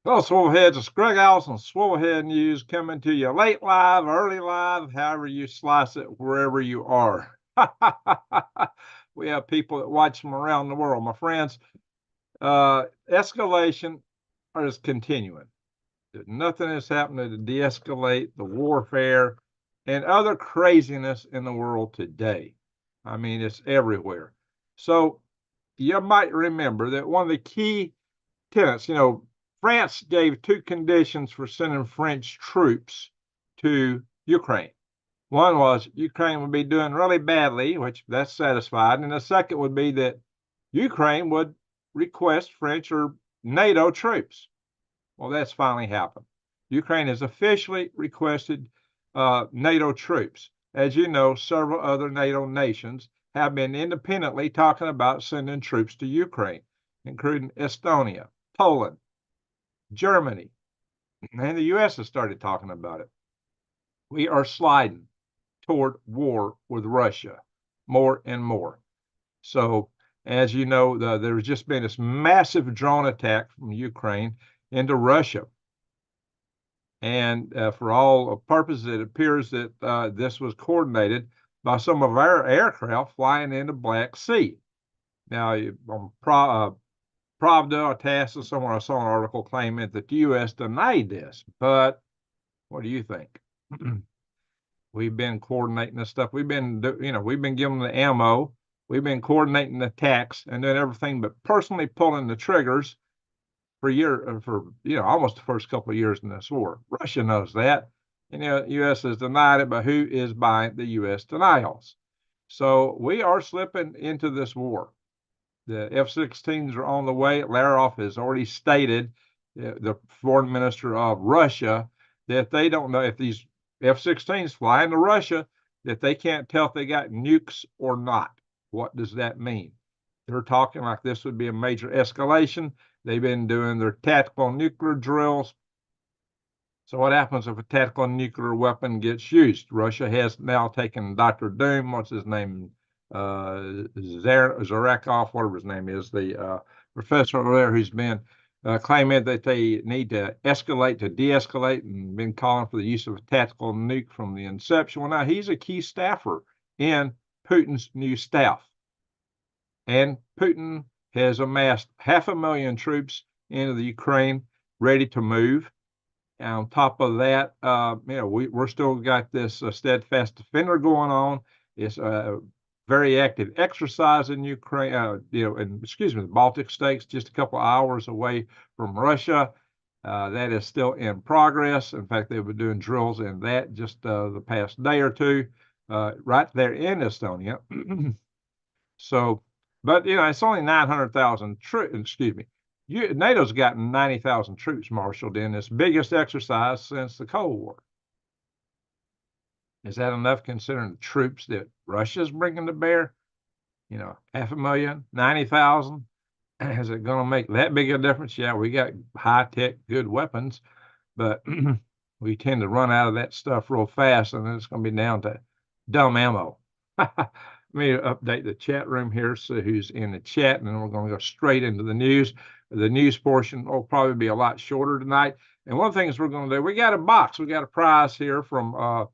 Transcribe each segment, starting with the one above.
Hello, Swivelheads. It's Greg Allison, Swivelhead News, coming to you late live, early live, however you slice it, wherever you are. We have people that watch from around the world. My friends, escalation is continuing. Nothing is happening to de-escalate the warfare and other craziness in the world today. I mean, it's everywhere. So you might remember that one of the key tenets, France gave two conditions for sending French troops to Ukraine. One was Ukraine would be doing really badly, which that's satisfied. And the second would be that Ukraine would request French or NATO troops. Well, that's finally happened. Ukraine has officially requested NATO troops. As you know, several other NATO nations have been independently talking about sending troops to Ukraine, including Estonia, Poland, Germany, and the U.S. has started talking about it. We are sliding toward war with Russia more and more. So, as you know, there's just been this massive drone attack from Ukraine into Russia. And for all purposes, it appears that this was coordinated by some of our aircraft flying into Black Sea. Now, on Pravda or TASS or somewhere I saw an article claiming that the U.S. denied this. But what do you think? We've been coordinating this stuff. We've been giving them the ammo. We've been coordinating the attacks and doing everything but personally pulling the triggers for almost the first couple of years in this war. Russia knows that. And the U.S. has denied it, but who is buying the U.S. denials? So we are slipping into this war. The F-16s are on the way. Lavrov has already stated, the foreign minister of Russia, that they don't know if these F-16s fly into Russia, that they can't tell if they got nukes or not. What does that mean? They're talking like this would be a major escalation. They've been doing their tactical nuclear drills. So what happens if a tactical nuclear weapon gets used? Russia has now taken Dr. Doom, what's his name? Zarakov, whatever his name is, the professor over there who's been claiming that they need to escalate to de-escalate and been calling for the use of a tactical nuke from the inception. Well, now he's a key staffer in Putin's new staff. And Putin has amassed 500,000 troops into the Ukraine ready to move. And on top of that, we're still got this steadfast defender going on. It's very active exercise in Ukraine, the Baltic states, just a couple of hours away from Russia. That is still in progress. In fact, they've been doing drills in that just the past day or two, right there in Estonia. So, but it's only 900,000 troops. Excuse me. NATO's gotten 90,000 troops marshaled in this biggest exercise since the Cold War. Is that enough considering the troops that Russia's bringing to bear? 500,000, 90,000. Is it going to make that big a difference? Yeah, we got high-tech, good weapons, but we tend to run out of that stuff real fast, and then it's going to be down to dumb ammo. Let me update the chat room here, so who's in the chat, and then we're going to go straight into the news. The news portion will probably be a lot shorter tonight. And one of the things we're going to do, we got a box. We got a prize here from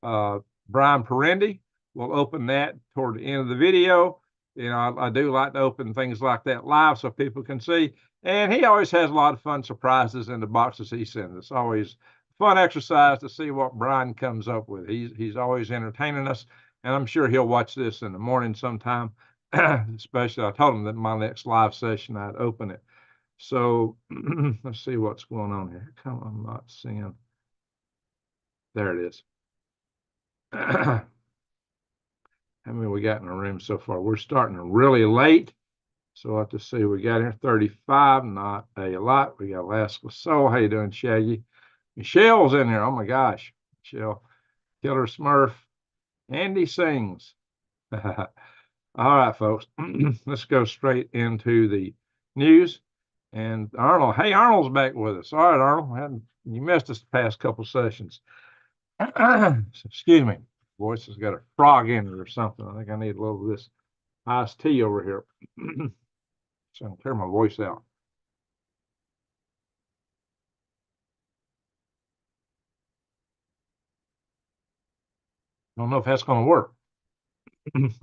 Brian Perendi. We'll open that toward the end of the video. I do like to open things like that live so people can see. And he always has a lot of fun surprises in the boxes he sends. It's always a fun exercise to see what Brian comes up with. He's always entertaining us. And I'm sure he'll watch this in the morning sometime. Especially, I told him that my next live session, I'd open it. So let's see what's going on here. I'm not seeing. There it is. How many we got in the room so far? We're starting really late. So we'll have to see. We got here 35, not a lot. We got Alaska Soul. How you doing, Shaggy? Michelle's in there. Oh my gosh. Michelle. Killer Smurf. Andy sings. All right, folks. Let's go straight into the news. And Arnold, hey, Arnold's back with us. All right, Arnold, you missed us the past couple sessions. Excuse me, voice has got a frog in it or something. I think I need a little of this iced tea over here. So I can clear my voice out. don't know if that's going to work.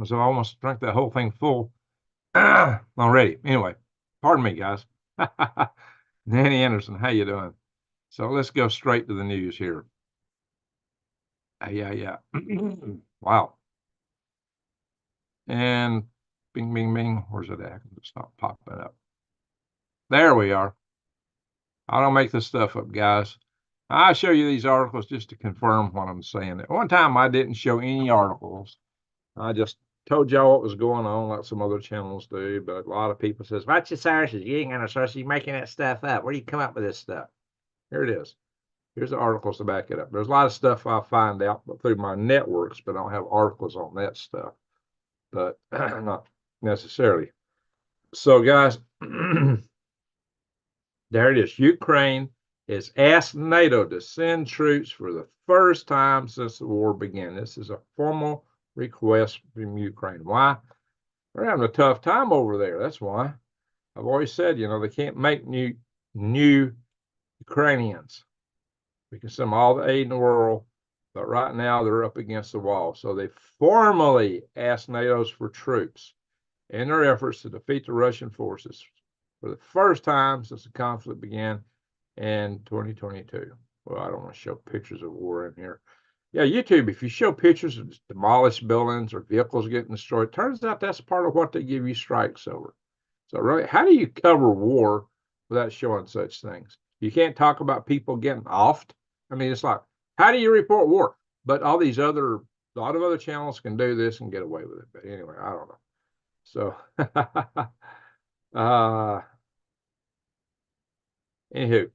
So I almost drank that whole thing full already. Anyway, pardon me, guys. Nanny Anderson, how you doing? So let's go straight to the news here. Yeah. Wow. And bing, bing, bing. Where's it at? It's not popping up. There we are. I don't make this stuff up, guys. I show you these articles just to confirm what I'm saying. At one time, I didn't show any articles. I just told y'all what was going on, like some other channels do. But a lot of people says, "What's your sources? You ain't got no sources. You're making that stuff up. Where do you come up with this stuff?" Here it is. Here's the articles to back it up. There's a lot of stuff I find out through my networks, but I don't have articles on that stuff. But not necessarily. So, guys, there it is. Ukraine has asked NATO to send troops for the first time since the war began. This is a formal request from Ukraine. Why? They're having a tough time over there. That's why. I've always said, they can't make new Ukrainians. We can send them all the aid in the world, but right now they're up against the wall. So they formally asked NATO's for troops in their efforts to defeat the Russian forces for the first time since the conflict began in 2022. Well, I don't want to show pictures of war in here. Yeah, YouTube, if you show pictures of demolished buildings or vehicles getting destroyed, turns out that's part of what they give you strikes over. So really, how do you cover war without showing such things? You can't talk about people getting offed. I mean, it's like, how do you report war? But all these a lot of other channels can do this and get away with it. But anyway, I don't know. So, anywho,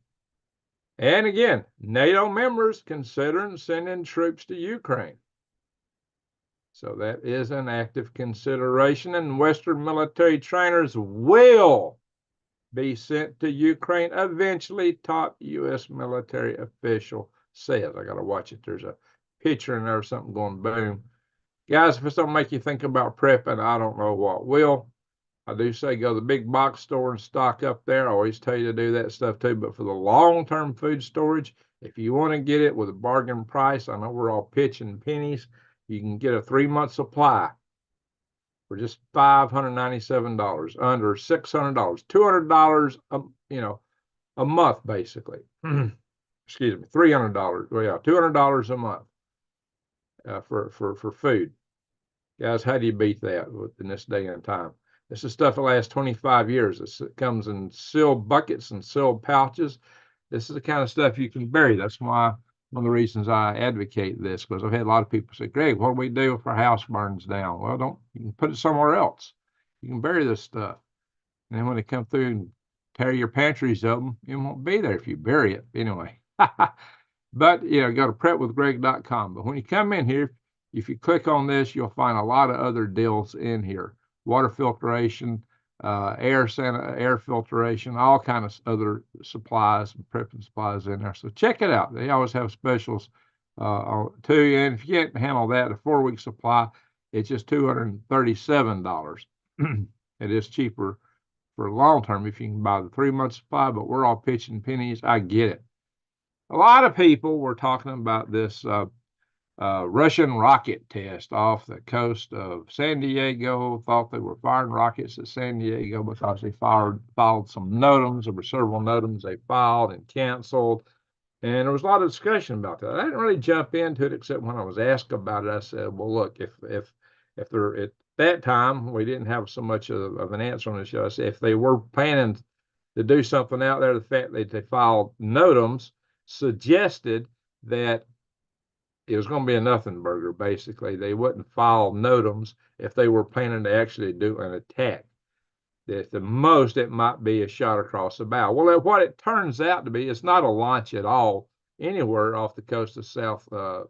and again, NATO members considering sending troops to Ukraine. So that is an active consideration, and Western military trainers will be sent to Ukraine eventually, top U.S. military official says. I got to watch it. There's a picture in there of something going boom. Guys, if this don't make you think about prepping, I don't know what will. I do say go to the big box store and stock up there. I always tell you to do that stuff too. But for the long-term food storage, if you want to get it with a bargain price, I know we're all pitching pennies. You can get a 3-month supply for just $597, under $600, $200, a month basically. Excuse me, $300. Well, yeah, $200 a month for food. Guys, how do you beat that in this day and time? This is stuff that lasts 25 years. It comes in sealed buckets and sealed pouches. This is the kind of stuff you can bury. That's why one of the reasons I advocate this, because I've had a lot of people say, "Greg, what do we do if our house burns down?" Well, you can put it somewhere else. You can bury this stuff. And then when they come through and tear your pantries open, it won't be there if you bury it. Anyway. But, go to prepwithgreg.com. But when you come in here, if you click on this, you'll find a lot of other deals in here. Water filtration, air filtration, all kind of other supplies and prepping supplies in there. So check it out. They always have specials too. And if you can't handle that, a 4-week supply, it's just $237. It is cheaper for long term if you can buy the 3-month supply, but we're all pitching pennies. I get it. A lot of people were talking about this Russian rocket test off the coast of San Diego. Thought they were firing rockets at San Diego because they filed some NOTAMs. There were several NOTAMs they filed and canceled. And there was a lot of discussion about that. I didn't really jump into it except when I was asked about it. I said, well, look, if they're at that time, we didn't have so much of an answer on the show. I said, if they were planning to do something out there, the fact that they filed NOTAMs suggested that it was going to be a nothing burger, basically. They wouldn't file NOTAMs if they were planning to actually do an attack. At the most, it might be a shot across the bow. Well, what it turns out to be, it's not a launch at all anywhere off the coast of the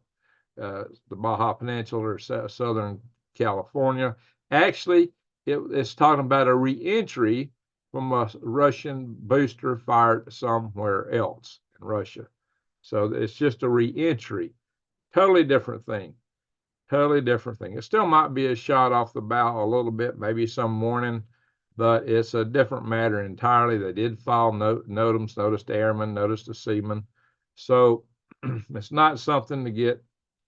Baja Peninsula or Southern California. Actually, it's talking about a re-entry from a Russian booster fired somewhere else in Russia. So it's just a re-entry. Totally different thing. Totally different thing. It still might be a shot off the bow a little bit, maybe some morning, but it's a different matter entirely. They did file NOTAMs, notice to airmen, notice to seamen. So it's not something to get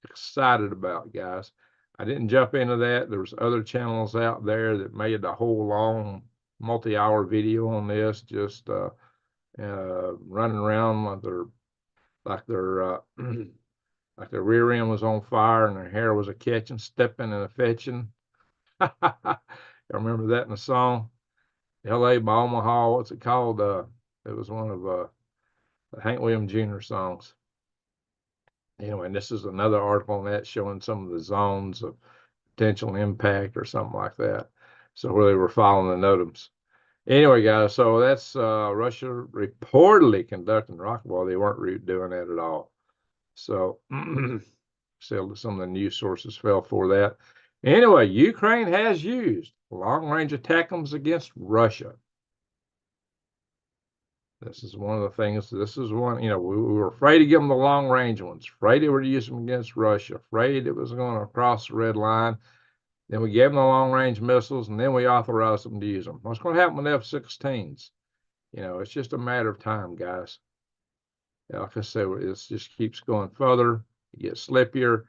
excited about, guys. I didn't jump into that. There was other channels out there that made a whole long multi-hour video on this, just running around like their like their rear end was on fire and their hair was a catching, stepping and a fetching. I remember that in the song. L.A. by Omaha, what's it called? It was one of the Hank Williams Jr. songs. Anyway, and this is another article on that showing some of the zones of potential impact or something like that. So where they were following the NOTAMs. Anyway, guys, so that's Russia reportedly conducting rocket war. They weren't doing that at all. So some of the news sources fell for that. Anyway, Ukraine has used long-range ATACMS against Russia. This is one of the things. This is one, we were afraid to give them the long-range ones, afraid they were to use them against Russia, afraid it was going to cross the red line. Then we gave them the long-range missiles, and then we authorized them to use them. What's going to happen with F-16s? It's just a matter of time, guys. Like I said, it just keeps going further. It gets slippier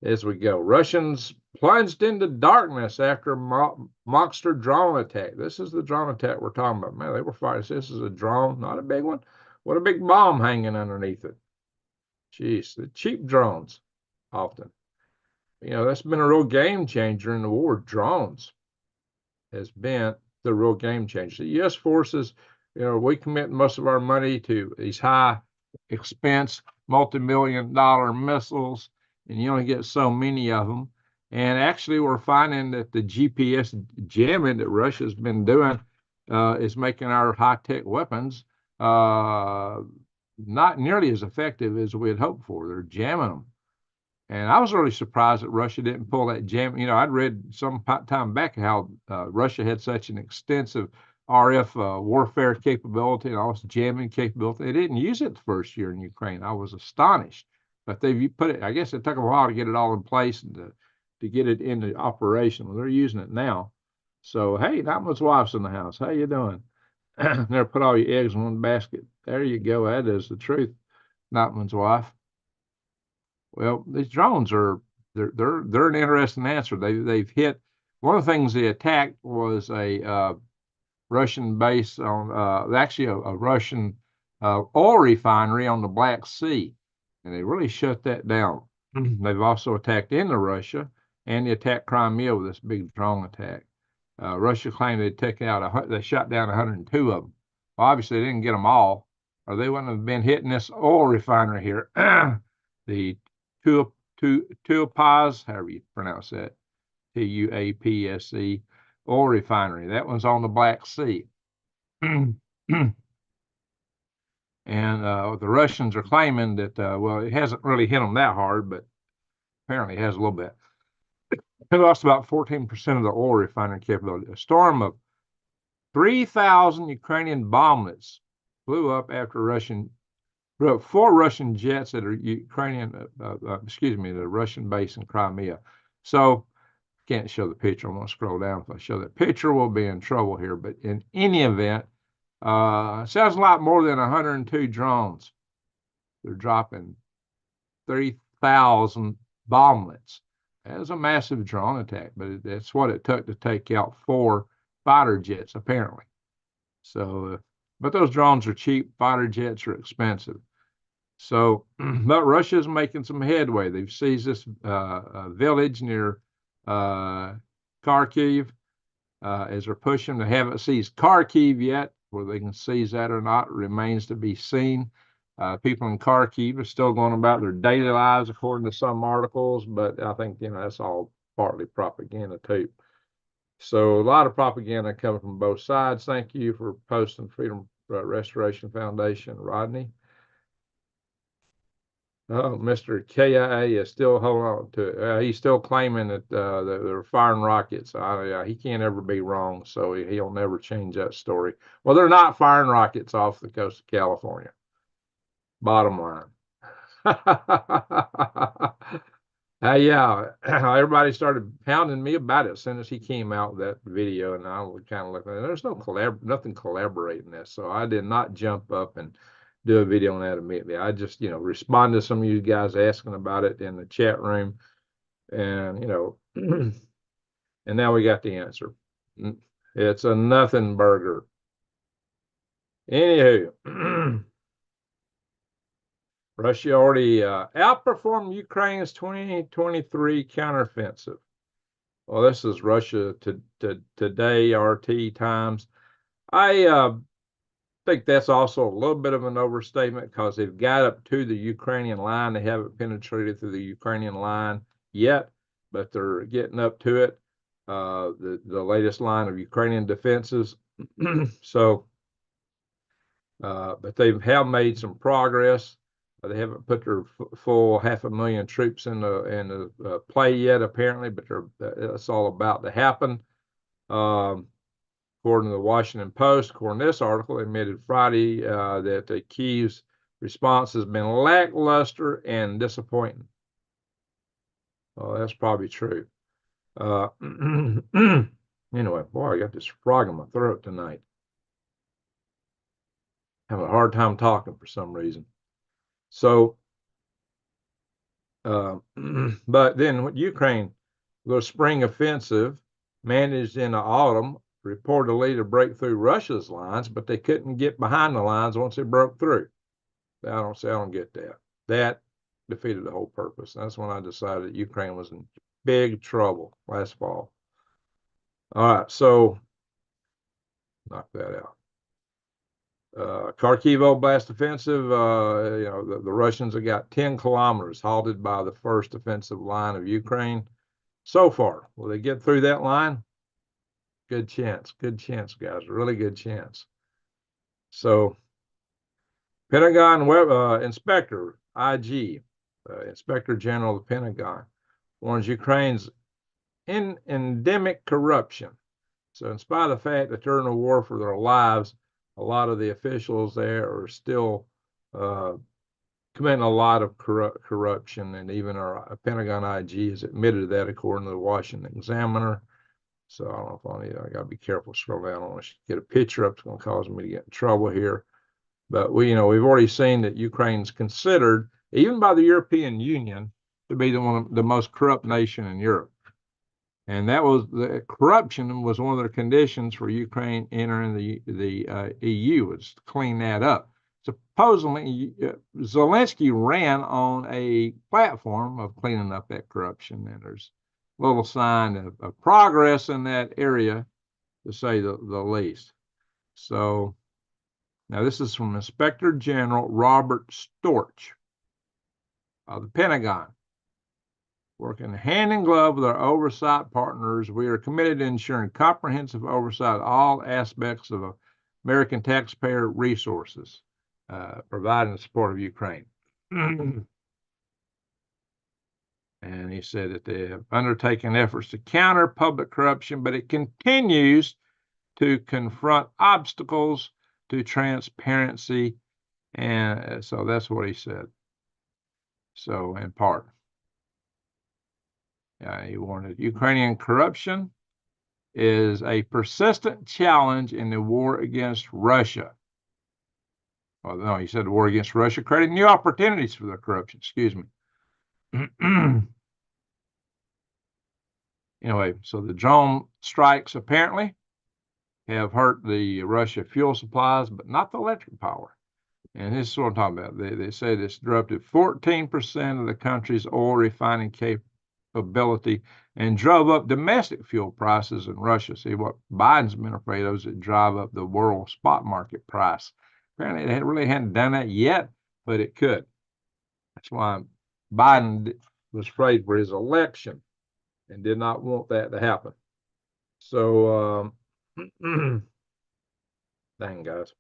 as we go. Russians plunged into darkness after a monster drone attack. This is the drone attack we're talking about. Man, they were fighting. This is a drone, not a big one. What a big bomb hanging underneath it. Jeez, the cheap drones often. That's been a real game changer in the war. Drones has been the real game changer. The U.S. forces, we commit most of our money to these high expense, multi-million-dollar missiles, and you only get so many of them. And actually, we're finding that the GPS jamming that Russia's been doing is making our high-tech weapons not nearly as effective as we had hoped for. They're jamming them. And I was really surprised that Russia didn't pull that jam. I'd read some time back how Russia had such an extensive RF warfare capability and all this jamming capability. They didn't use it the first year in Ukraine. I was astonished. But they've put it, I guess it took a while to get it all in place and to get it into operation. Well, they're using it now. So, hey, not much wife's in the house. How you doing? Never put all your eggs in one basket. There you go. That is the truth. Notman's wife. Well, these drones they're an interesting answer. They've hit one of the things they attacked was a Russian base on actually a Russian oil refinery on the Black Sea, and they really shut that down. They've also attacked into Russia, and they attacked Crimea with this big drone attack. Russia claimed they shot down 102 of them. Well, obviously, they didn't get them all, or they wouldn't have been hitting this oil refinery here. The Tuapse, however you pronounce that, Tuapse oil refinery. That one's on the Black Sea. And the Russians are claiming that, well, it hasn't really hit them that hard, but apparently it has a little bit. It lost about 14% of the oil refinery capability. A storm of 3,000 Ukrainian bomblets blew up after four Russian jets that are the Russian base in Crimea. So, can't show the picture. I'm going to scroll down. If I show that picture, we'll be in trouble here. But in any event, sounds a lot more than 102 drones. They're dropping 3,000 bomblets. That was a massive drone attack, but that's what it took to take out 4 fighter jets, apparently. So, but those drones are cheap. Fighter jets are expensive. So, but Russia's making some headway. They've seized this village near Kharkiv as they're pushing. They haven't seized Kharkiv yet. Whether they can seize that or not remains to be seen. People in Kharkiv are still going about their daily lives, according to some articles, but I think, that's all partly propaganda too. So a lot of propaganda coming from both sides. Thank you for posting Freedom Restoration Foundation, Rodney. Oh, Mr. KIA is still holding on to it. He's still claiming that they're firing rockets. He can't ever be wrong, so he'll never change that story. Well, they're not firing rockets off the coast of California. Bottom line. Yeah, everybody started pounding me about it as soon as he came out with that video, and I was kind of looking. There's nothing collaborating this, so I did not jump up and do a video on that immediately. I just, respond to some of you guys asking about it in the chat room, and, and now we got the answer. It's a nothing burger. Anywho, Russia already outperformed Ukraine's 2023 counteroffensive. Well, this is Russia today, RT times. I think that's also a little bit of an overstatement because they've got up to the Ukrainian line. They haven't penetrated through the Ukrainian line yet, but they're getting up to it. The latest line of Ukrainian defenses. So, but they have made some progress. They haven't put their full 500,000 troops in the play yet, apparently, but that's all about to happen. According to the Washington Post, according to this article, admitted Friday that the Kiev's response has been lackluster and disappointing. Well, that's probably true. Anyway, boy, I got this frog in my throat tonight. Having a hard time talking for some reason. So, but then Ukraine, the spring offensive managed in the autumn reportedly to break through Russia's lines, but they couldn't get behind the lines once they broke through. I don't get that. That defeated the whole purpose. That's when I decided that Ukraine was in big trouble last fall. All right, so knock that out. Kharkiv Oblast offensive, the Russians have got 10 kilometers halted by the first offensive line of Ukraine so far. Will they get through that line? Good chance, guys, really good chance. So, Pentagon Inspector, IG, Inspector General of the Pentagon, warns Ukraine's endemic corruption. So, in spite of the fact that they're in a war for their lives, a lot of the officials there are still committing a lot of corruption, and even our Pentagon IG has admitted that, according to the Washington Examiner. So I don't know if I got to be careful scroll down. I don't want to get a picture up. It's going to cause me to get in trouble here. But we've already seen that Ukraine's considered, even by the European Union, to be the most corrupt nation in Europe. And that was the corruption was one of the conditions for Ukraine entering the EU, was to clean that up. Supposedly, Zelensky ran on a platform of cleaning up that corruption, and there's little sign of progress in that area, to say the least. So now this is from Inspector General Robert Storch of the Pentagon. Working hand in glove with our oversight partners, we are committed to ensuring comprehensive oversight of all aspects of American taxpayer resources, providing the support of Ukraine. And he said that they have undertaken efforts to counter public corruption, but it continues to confront obstacles to transparency. And so that's what he said. So, in part. He warned that Ukrainian corruption is a persistent challenge in the war against Russia. Well, no, he said the war against Russia created new opportunities for the corruption. Excuse me. Anyway, so the drone strikes apparently have hurt the Russia fuel supplies, but not the electric power. And this is what I'm talking about. They say this disrupted 14% of the country's oil refining capability and drove up domestic fuel prices in Russia. See, what Biden's been afraid of is it drive up the world spot market price. Apparently, they really hadn't done that yet, but it could. That's why Biden was afraid for his election and did not want that to happen. So, dang, guys.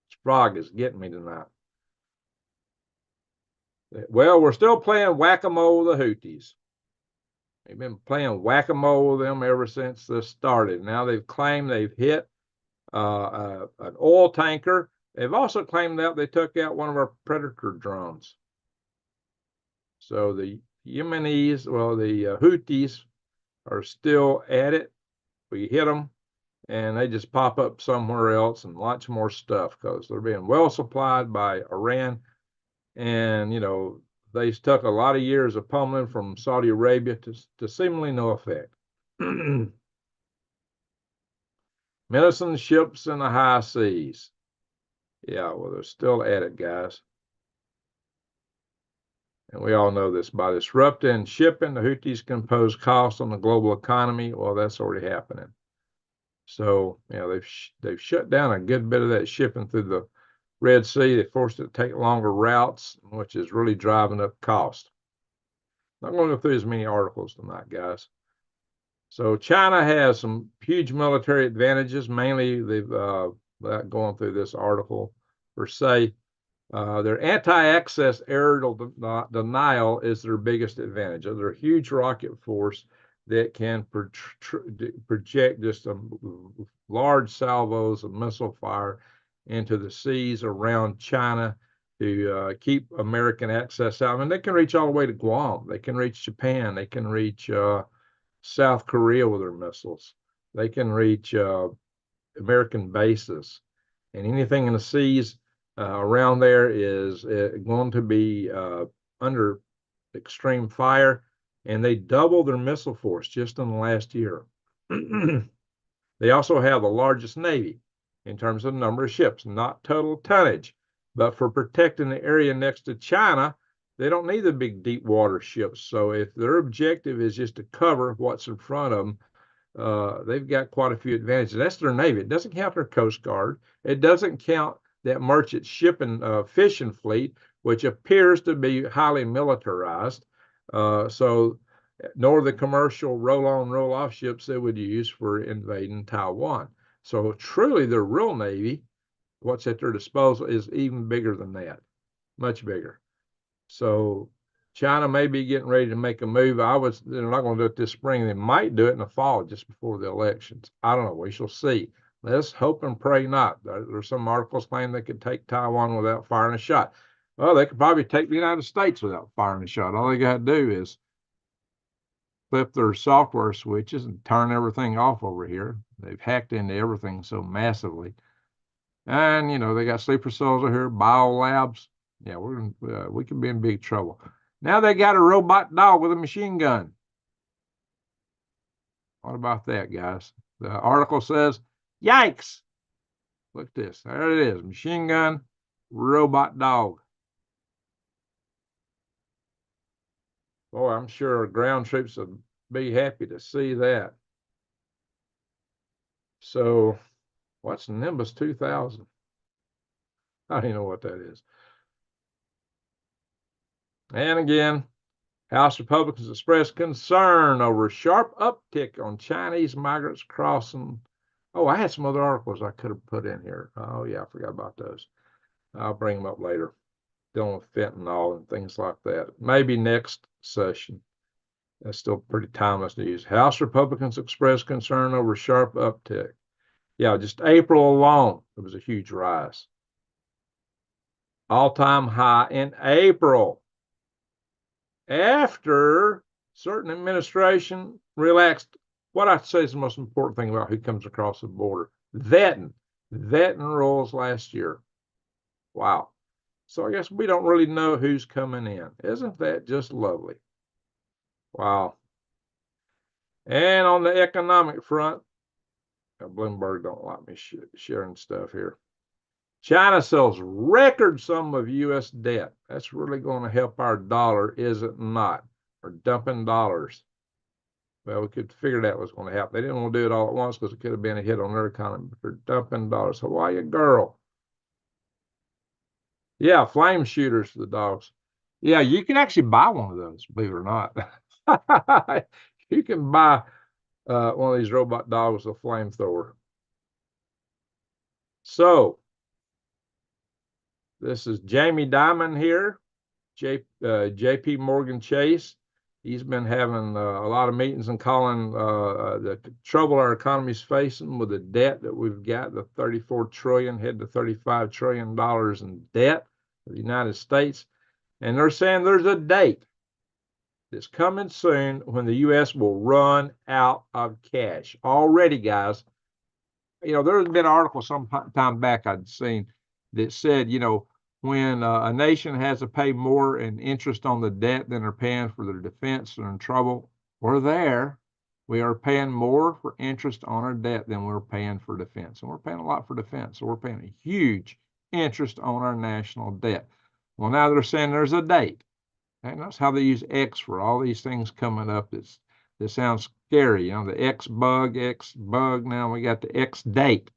This frog is getting me tonight. Well, we're still playing whack-a-mole with the Houthis. They've been playing whack-a-mole with them ever since this started. Now they've claimed they've hit an oil tanker. They've also claimed that they took out one of our Predator drones. So the Yemenis, the Houthis are still at it. We hit them. and they just pop up somewhere else and lots more stuff because they're being well supplied by Iran. And, they took a lot of years of pummeling from Saudi Arabia to seemingly no effect. Medicine ships in the high seas. Yeah, well, they're still at it, guys. And we all know this. By disrupting shipping, the Houthis can impose costs on the global economy. Well, that's already happening. So, they've shut down a good bit of that shipping through the Red Sea. They forced it to take longer routes, which is really driving up cost. Not going to go through as many articles tonight, guys. So China has some huge military advantages. Mainly, they've without going through this article per se, their anti-access aerial denial is their biggest advantage. They're a huge rocket force that can project just large salvos of missile fire into the seas around China to keep American access out. I mean, they can reach all the way to Guam. They can reach Japan. They can reach South Korea with their missiles. They can reach American bases. And anything in the seas around there is going to be under extreme fire. And they doubled their missile force just in the last year. They also have the largest Navy in terms of number of ships, not total tonnage. But for protecting the area next to China, they don't need the big deep water ships. So if their objective is just to cover what's in front of them, they've got quite a few advantages. That's their Navy. It doesn't count their Coast Guard. It doesn't count that merchant shipping fishing fleet, which appears to be highly militarized. Nor the commercial roll-on, roll-off ships they would use for invading Taiwan. So truly, their real Navy, what's at their disposal, is even bigger than that, much bigger. So China may be getting ready to make a move. They're not going to do it this spring. They might do it in the fall, just before the elections. I don't know. We shall see. Let's hope and pray not. There's some articles claim they could take Taiwan without firing a shot. Well, they could probably take the United States without firing a shot. All they got to do is flip their software switches and turn everything off over here. They've hacked into everything so massively. And, they got sleeper cells over here, bio labs. Yeah, we could be in big trouble. Now they got a robot dog with a machine gun. What about that, guys? The article says, yikes. Look at this. There it is. Machine gun, robot dog. Boy, I'm sure ground troops would be happy to see that. So, what's Nimbus 2000? I don't even know what that is. And again, House Republicans expressed concern over sharp uptick on Chinese migrants crossing. Oh, I had some other articles I could have put in here. Oh, yeah, I forgot about those. I'll bring them up later. Dealing with fentanyl and things like that. Maybe next session. That's still pretty timeless news. House Republicans expressed concern over sharp uptick. Yeah, just April alone, it was a huge rise. All-time high in April. After certain administration relaxed what I'd say is the most important thing about who comes across the border. Vetting rules last year. Wow. So I guess we don't really know who's coming in. Isn't that just lovely? Wow. And on the economic front, Bloomberg don't like me sharing stuff here. China sells record sum of U.S. debt. That's really going to help our dollar, is it not? Or dumping dollars. Well, we could figure that was going to happen. They didn't want to do it all at once because it could have been a hit on their economy, but they're dumping dollars. Hawaii girl. Yeah, flame shooters for the dogs. Yeah, you can actually buy one of those, believe it or not. You can buy one of these robot dogs with a flamethrower. So, this is Jamie Dimon here, JP Morgan Chase. He's been having a lot of meetings and calling the trouble our economy's facing with the debt that we've got, the 34 trillion, head to $35 trillion in debt of the United States. And they're saying there's a date that's coming soon when the U.S. will run out of cash. Already, guys, There's been an article some time back I'd seen that said, when a nation has to pay more in interest on the debt than they're paying for their defense, they're in trouble. We're there. We are paying more for interest on our debt than we're paying for defense. And we're paying a lot for defense. So we're paying a huge interest on our national debt. Well, now they're saying there's a date. And that's how they use X for all these things coming up. That sounds scary. The X bug. Now we got the X date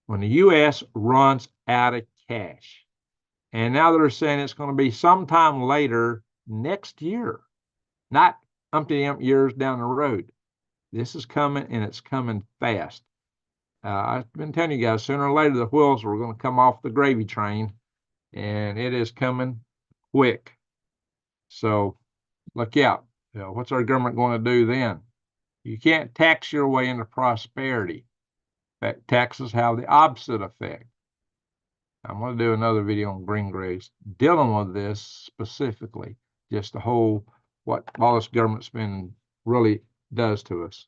when the U.S. runs out of cash. And now they're saying it's going to be sometime later next year, not umpty years down the road. This is coming, and it's coming fast. I've been telling you guys, sooner or later, the wheels are going to come off the gravy train, and it is coming quick. So look out. What's our government going to do then? You can't tax your way into prosperity. In fact, taxes have the opposite effect. I'm going to do another video on green graves dealing with this specifically, just the whole, what all this government spending really does to us.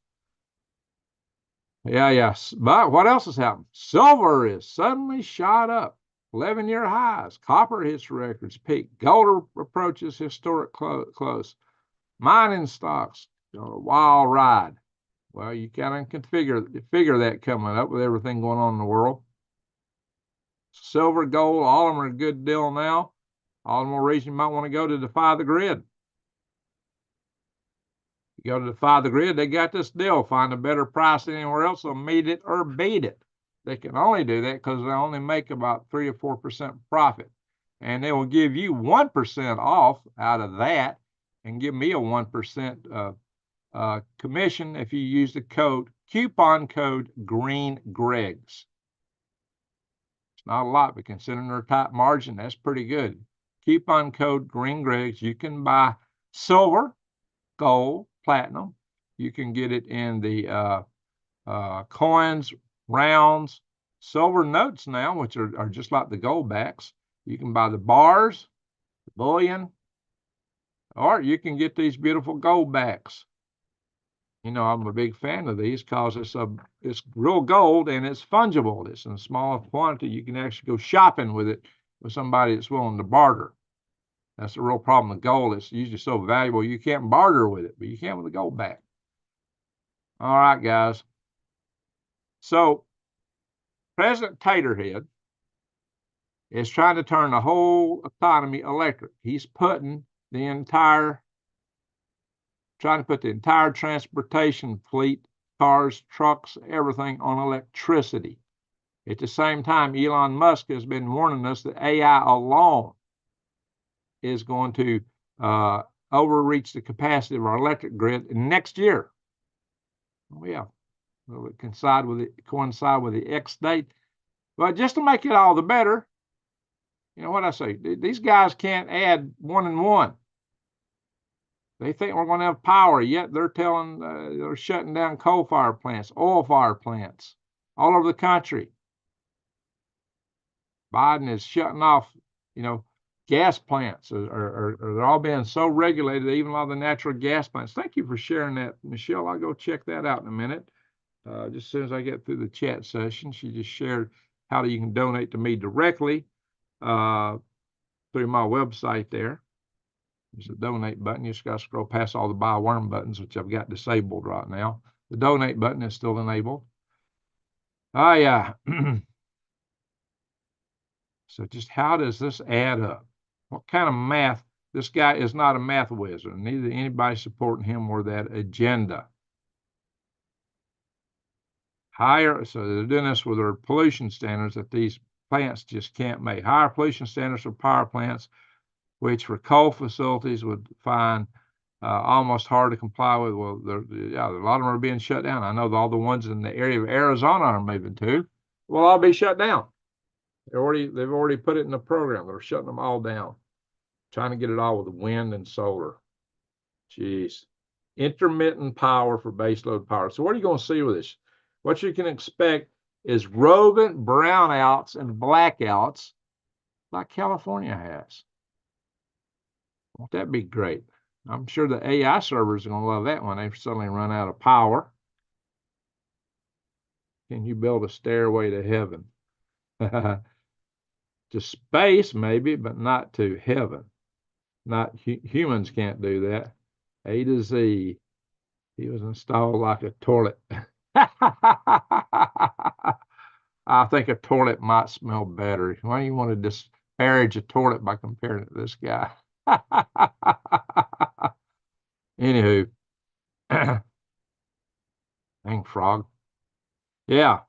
Yes. But what else has happened? Silver is suddenly shot up. 11-year highs. Copper hits records peak. Gold approaches historic close. Mining stocks, a wild ride. Well, you kind of can figure that coming up with everything going on in the world. Silver, gold, all of them are a good deal now. All the more reason you might want to go to defy the grid. You go to defy the grid, they got this deal. Find a better price than anywhere else, they'll meet it or beat it. They can only do that because they only make about 3 or 4% profit. And they will give you 1% off out of that and give me a 1% commission if you use the coupon code GreenGregs. It's not a lot, but considering their tight margin, that's pretty good. Coupon code GreenGregs. You can buy silver, gold, platinum. You can get it in the coins, rounds, silver notes now, which are just like the gold backs. You can buy the bars, the bullion, or you can get these beautiful gold backs. I'm a big fan of these because it's real gold and it's fungible. It's in a smaller quantity. You can actually go shopping with it with somebody that's willing to barter. That's the real problem with gold. It's usually so valuable you can't barter with it, but you can with the gold back. All right, guys. So President Taterhead is trying to turn the whole economy electric. He's trying to put the entire transportation fleet, cars, trucks, everything on electricity. At the same time, Elon Musk has been warning us that AI alone is going to overreach the capacity of our electric grid next year. Oh, yeah. Will it coincide with the X date? But just to make it all the better, what I say, these guys can't add 1 and 1. They think we're going to have power, yet they're shutting down coal-fired plants, oil-fired plants all over the country. Biden is shutting off, gas plants they're all being so regulated, even a lot of the natural gas plants. Thank you for sharing that, Michelle. I'll go check that out in a minute. Just as soon as I get through the chat session, she just shared how you can donate to me directly through my website there. There's a donate button. You just got to scroll past all the buy worm buttons, which I've got disabled right now. The donate button is still enabled. Yeah. So just how does this add up? What kind of math? This guy is not a math wizard. Neither anybody supporting him or that agenda. So they're doing this with their pollution standards that these plants just can't make. Higher pollution standards for power plants, which for coal facilities would find almost hard to comply with. Well, a lot of them are being shut down. I know all the ones in the area of Arizona are moving to. Will all be shut down. They've already put it in the program. They're shutting them all down, trying to get it all with wind and solar. Jeez. Intermittent power for baseload power. So what are you going to see with this? What you can expect is roving brownouts and blackouts like California has. Won't that be great? I'm sure the AI servers are going to love that when they suddenly run out of power. Can you build a stairway to heaven? To space, maybe, but not to heaven. Not humans can't do that. A to Z. He was installed like a toilet. I think a toilet might smell better. Why do you want to disparage a toilet by comparing it to this guy? Anywho, dang frog. Yeah,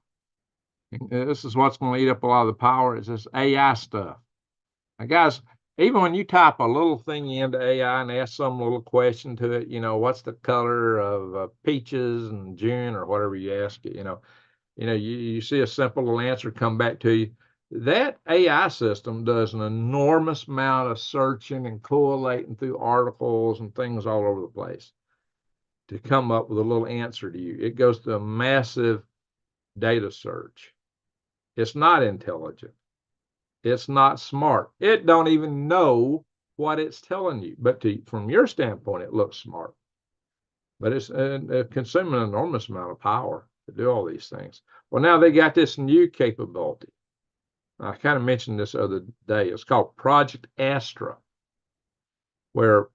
this is what's going to eat up a lot of the power. Is this AI stuff. Now, guys, even when you type a little thing into AI and ask some little question to it, what's the color of peaches in June or whatever you ask it, you see a simple little answer come back to you. That AI system does an enormous amount of searching and collating through articles and things all over the place to come up with a little answer to you. It goes to a massive data search. It's not intelligent. It's not smart. It don't even know what it's telling you. But from your standpoint, it looks smart. But it's consuming an enormous amount of power to do all these things. Well, now they got this new capability. I kind of mentioned this other day. It's called Project Astra, where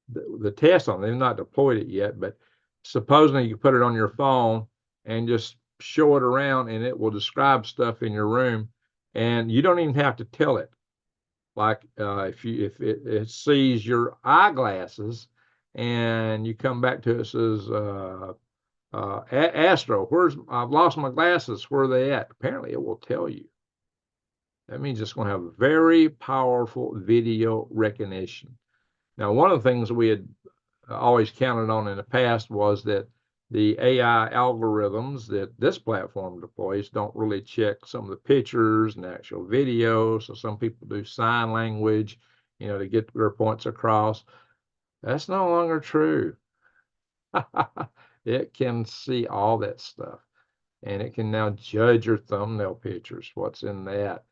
the test on, they've not deployed it yet, but supposedly you put it on your phone and just show it around and it will describe stuff in your room and you don't even have to tell it. Like if it sees your eyeglasses and you come back to it, says Astro, I've lost my glasses, where are they at? Apparently it will tell you. That means it's going to have very powerful video recognition. Now, one of the things we had always counted on in the past was that the AI algorithms that this platform deploys don't really check some of the pictures and actual videos. So some people do sign language, to get their points across. That's no longer true. It can see all that stuff, and it can now judge your thumbnail pictures, what's in that,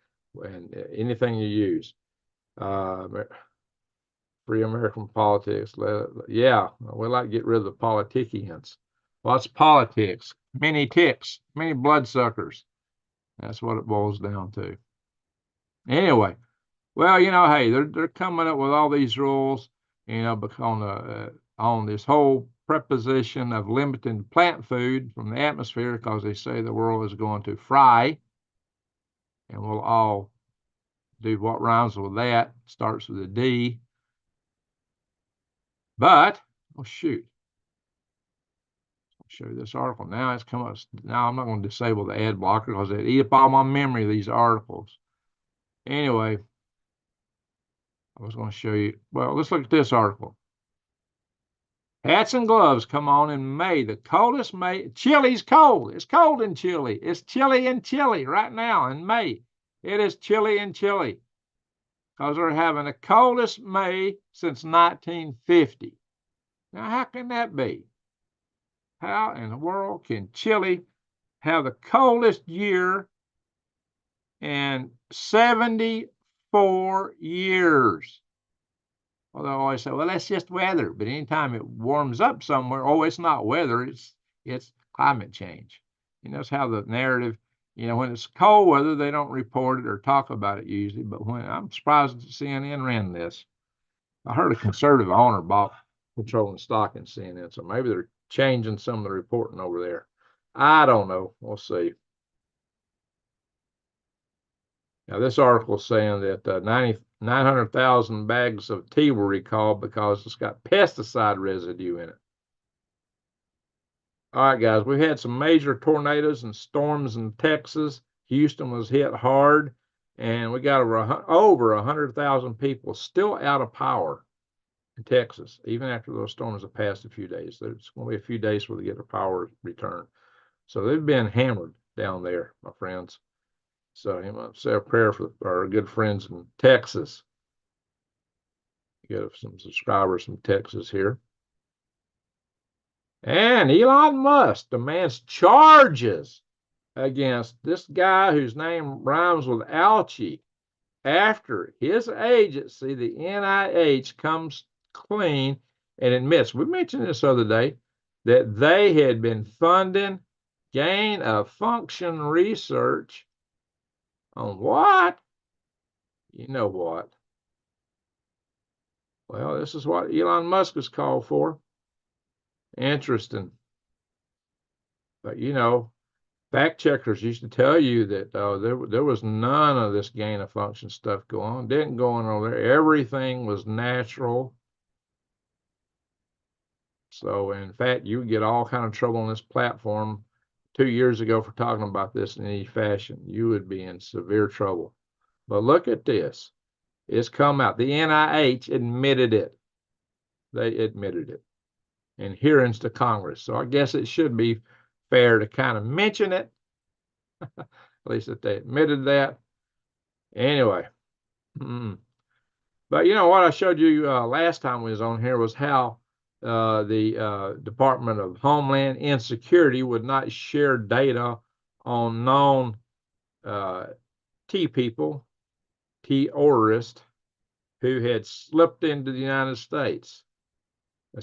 and anything you use. Free American politics. Yeah, we like to get rid of the politicians. What's politics? Many ticks, many bloodsuckers. That's what it boils down to. Anyway, well, hey, they're coming up with all these rules, on this whole preposition of limiting plant food from the atmosphere because they say the world is going to fry, and we'll all do what rhymes with that. Starts with a D. But, oh shoot, I'll show you this article. Now it's come up. Now I'm not going to disable the ad blocker because it eat up all my memory of these articles. Anyway, I was going to show you. Well, let's look at this article. Hats and gloves come on in May, the coldest May. Chile's cold. It's cold in Chile. It's chilly in Chile right now in May. It is chilly in Chile because they're having the coldest May since 1950. Now, how can that be? How in the world can Chile have the coldest year in 74 years? Well, they always say, well, that's just weather. But anytime it warms up somewhere, oh, it's not weather, it's climate change. That's how the narrative, when it's cold weather, they don't report it or talk about it usually. But when I'm surprised that CNN ran this. I heard a conservative owner bought controlling stock in CNN, so maybe they're changing some of the reporting over there. I don't know. We'll see. Now, this article is saying that 900,000 bags of tea were recalled because it's got pesticide residue in it. All right, guys, we've had some major tornadoes and storms in Texas. Houston was hit hard, and we got over 100,000 people still out of power in Texas, even after those storms have passed a few days. There's going to be a few days where they get their power returned. So they've been hammered down there, my friends. So say a prayer for our good friends in Texas. Get some subscribers from Texas here. And Elon Musk demands charges against this guy whose name rhymes with Alchie after his agency, the NIH, comes clean and admits, we mentioned this other day, that they had been funding Gain of function research on what? You know what? Well, this is what Elon Musk has called for. Interesting. But fact checkers used to tell you that there was none of this gain of function stuff going on. Didn't go on over there. Everything was natural. So, in fact, you would get all kind of trouble on this platform 2 years ago for talking about this in any fashion. You would be in severe trouble. But look at this. It's come out. The NIH admitted it. They admitted it in hearings to Congress. So I guess it should be fair to kind of mention it, at least that they admitted that. Anyway, but what I showed you last time we was on here was how the Department of Homeland Insecurity would not share data on known T people, terrorists, who had slipped into the United States.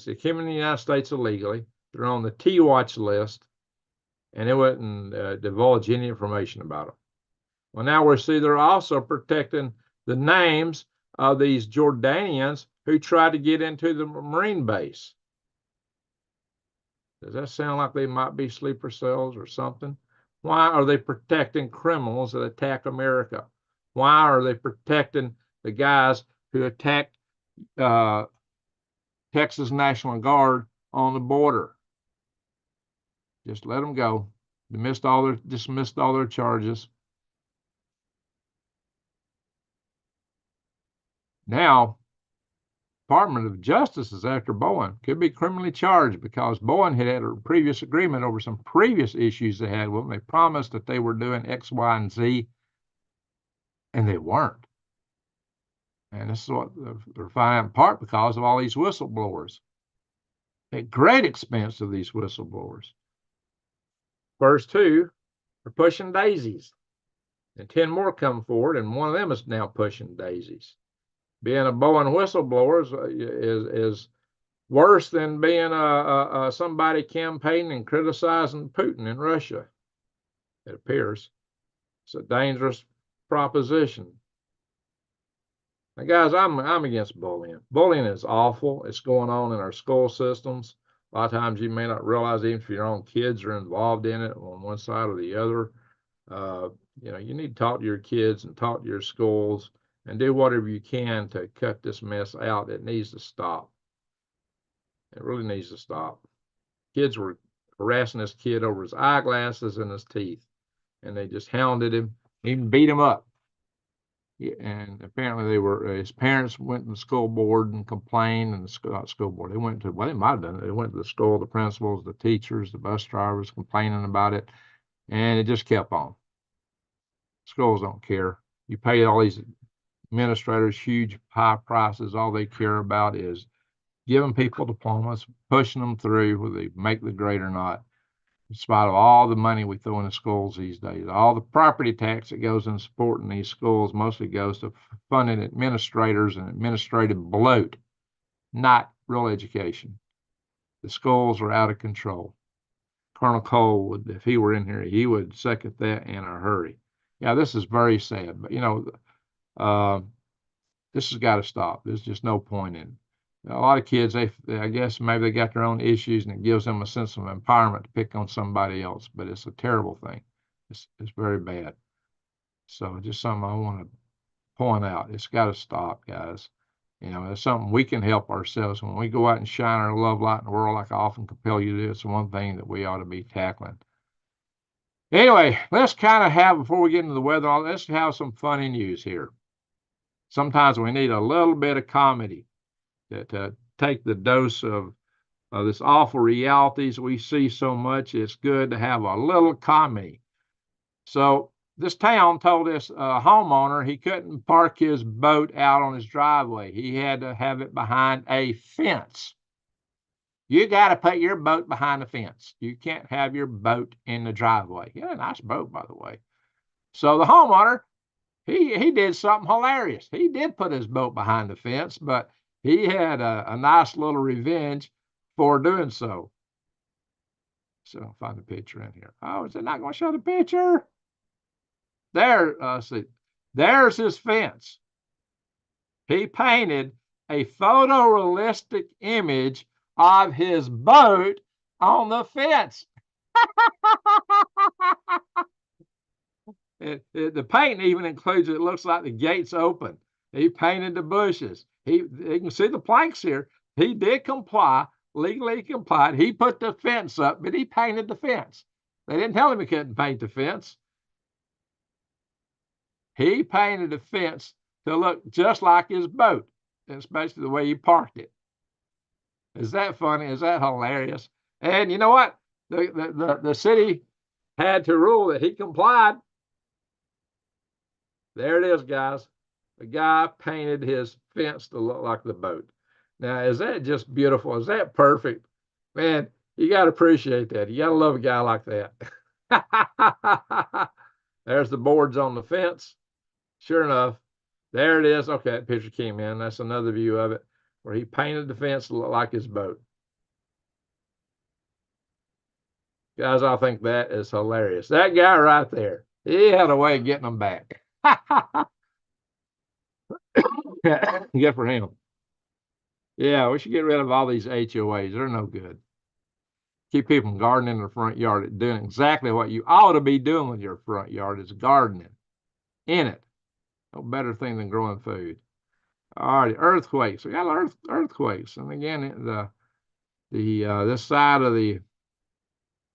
They came in the United States illegally. They're on the T-Watch list, and it wouldn't divulge any information about them. Well, now we see they're also protecting the names of these Jordanians who tried to get into the Marine base. Does that sound like they might be sleeper cells or something? Why are they protecting criminals that attack America? Why are they protecting the guys who attacked Texas National Guard on the border? Just let them go. Dismissed all their charges. Now, Department of Justice is after Bowen. Could be criminally charged because Bowen had a previous agreement over some previous issues they had with them. They promised that they were doing X, Y, and Z, and they weren't. And this is what they're finding in part because of all these whistleblowers. At great expense to these whistleblowers. First two are pushing daisies, and 10 more come forward, and one of them is now pushing daisies. Being a Bowen whistleblower is worse than being somebody campaigning and criticizing Putin in Russia. It appears it's a dangerous proposition. Now, guys, I'm against bullying. Bullying is awful. It's going on in our school systems. A lot of times you may not realize, even if your own kids are involved in it on one side or the other. You need to talk to your kids and talk to your schools and do whatever you can to cut this mess out. It needs to stop. It really needs to stop. Kids were harassing this kid over his eyeglasses and his teeth, and they just hounded him, even beat him up. And apparently his parents went to the school board and complained, and not school board, they might have done it. They went to the school, the principals, the teachers, the bus drivers complaining about it, and it just kept on. Schools don't care. You pay all these administrators huge high prices. All they care about is giving people diplomas, pushing them through, whether they make the grade or not. In spite of all the money we throw into schools these days, all the property tax that goes in supporting these schools mostly goes to funding administrators and administrative bloat, not real education. The schools are out of control. Colonel Cole would, if he were in here, he would second that in a hurry. Yeah, this is very sad, but this has got to stop. There's just no point in it. A lot of kids, I guess maybe they got their own issues, and it gives them a sense of empowerment to pick on somebody else. But it's a terrible thing. It's very bad. So just something I want to point out. It's got to stop, guys. It's something we can help ourselves. When we go out and shine our love light in the world, like I often compel you to do, it's one thing that we ought to be tackling. Anyway, let's kind of have, before we get into the weather, let's have some funny news here. Sometimes we need a little bit of comedy to take the dose of this awful realities we see so much. It's good to have a little comedy. So this town told this homeowner he couldn't park his boat out on his driveway. He had to have it behind a fence. You got to put your boat behind the fence. You can't have your boat in the driveway. Yeah, nice boat, by the way. So the homeowner, he did something hilarious. He did put his boat behind the fence, but he had a nice little revenge for doing so. So I'll find the picture in here. Oh, is it not going to show the picture? There, see, there's his fence. He painted a photorealistic image of his boat on the fence. The paint even includes, it looks like the gate's open. He painted the bushes. You can see the planks here. He did comply, legally complied. He put the fence up, but he painted the fence. They didn't tell him he couldn't paint the fence. He painted the fence to look just like his boat, especially the way he parked it. Is that funny? Is that hilarious? And you know what? The city had to rule that he complied. There it is, guys. The guy painted his fence to look like the boat. Now, is that just beautiful? Is that perfect? Man, you got to appreciate that. You got to love a guy like that. There's the boards on the fence. Sure enough, there it is. Okay, that picture came in. That's another view of it where he painted the fence to look like his boat. Guys, I think that is hilarious. That guy right there, he had a way of getting them back. Good for him. Yeah, we should get rid of all these HOAs. They're no good. Keep people gardening in their front yard, doing exactly what you ought to be doing with your front yard is gardening in it. No better thing than growing food. All right, earthquakes. We got earthquakes, and again, this side of the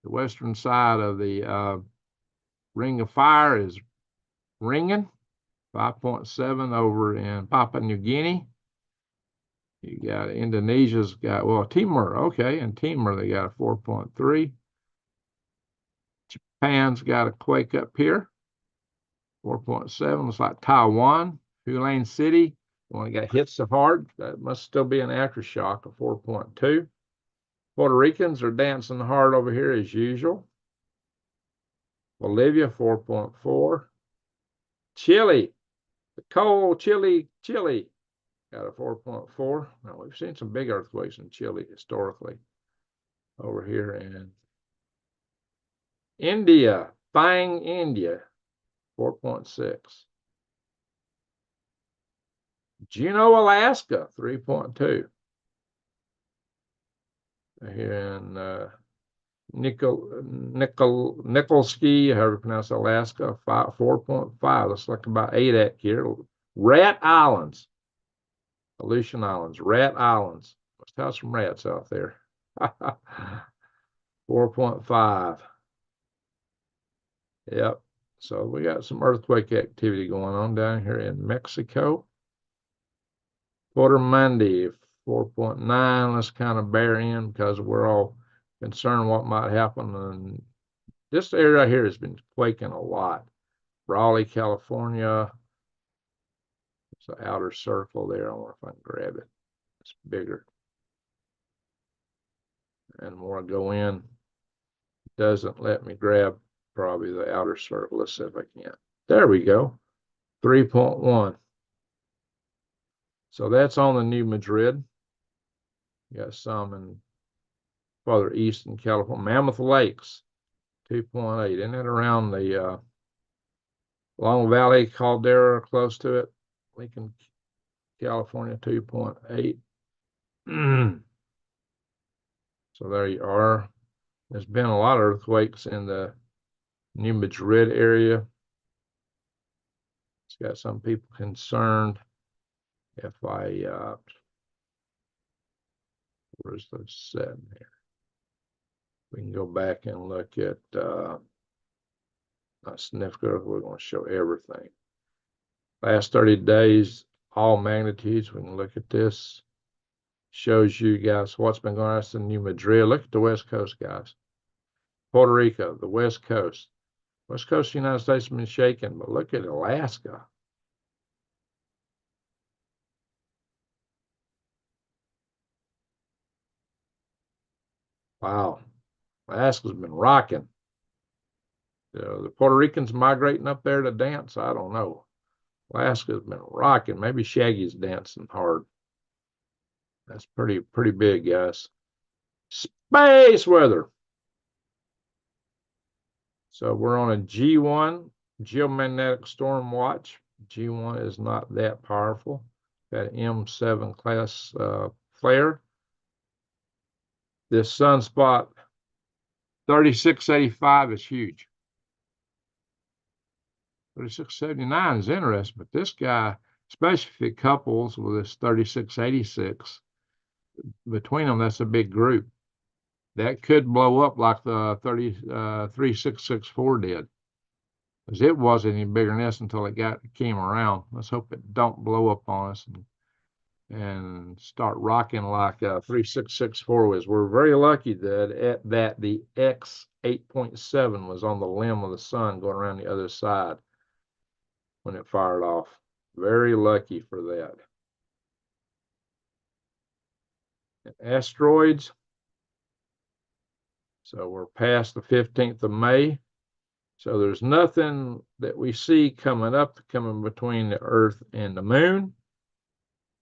western side of the Ring of Fire is ringing. 5.7 over in Papua New Guinea. You got Indonesia's got, well, Timor, okay, in Timor they got a 4.3. Japan's got a quake up here, 4.7. Looks like Taiwan, Hualien City, only got hit so hard. That must still be an aftershock of 4.2. Puerto Ricans are dancing hard over here as usual. Bolivia, 4.4. Chile, the cold Chile, got a 4.4. Now, we've seen some big earthquakes in Chile historically. Over here in India, Fang, India, 4.6. Juneau, Alaska, 3.2. Here in Nikolsky, however you pronounce Alaska, 4.5. Looks like about 8 here. Rat Islands, Aleutian Islands, Rat Islands. Must have some rats out there. 4.5. Yep. So we got some earthquake activity going on down here in Mexico. Puerto Mundi, 4.9. Let's kind of bear in because we're all concerned what might happen. And this area right here has been quaking a lot. Raleigh, California. It's the outer circle there. I wonder if I can grab it. It's bigger. And when I go in, it doesn't let me grab probably the outer circle. Let's see if I can. There we go. 3.1. So that's on the New Madrid. You got some in farther east in California. Mammoth Lakes, 2.8. Isn't it around the Long Valley Caldera, close to it? Lincoln, California, 2.8. So there you are. There's been a lot of earthquakes in the New Madrid area. It's got some people concerned. If I, where's the setting here? We can go back and look at, not significant, we're going to show everything. Last 30 days, all magnitudes. We can look at this. Shows you guys what's been going on in New Madrid. Look at the West Coast, guys. Puerto Rico, the West Coast. West Coast of the United States has been shaken, but look at Alaska. Wow. Alaska's been rocking. The Puerto Ricans migrating up there to dance? I don't know. Alaska's been rocking. Maybe Shaggy's dancing hard. That's pretty big, guys. Space weather. So we're on a G1 geomagnetic storm watch. G1 is not that powerful. Got an M7 class flare. This sunspot 3685 is huge. 3679 is interesting, but this guy, especially if it couples with this 3686, between them, that's a big group. That could blow up like the 3664 did, because it wasn't any bigger than this until it came around. Let's hope it don't blow up on us and start rocking like 3664 was. We're very lucky that the X 8.7 was on the limb of the sun going around the other side when it fired off. Very lucky for that. Asteroids. So we're past the 15th of May. So there's nothing that we see coming between the Earth and the moon.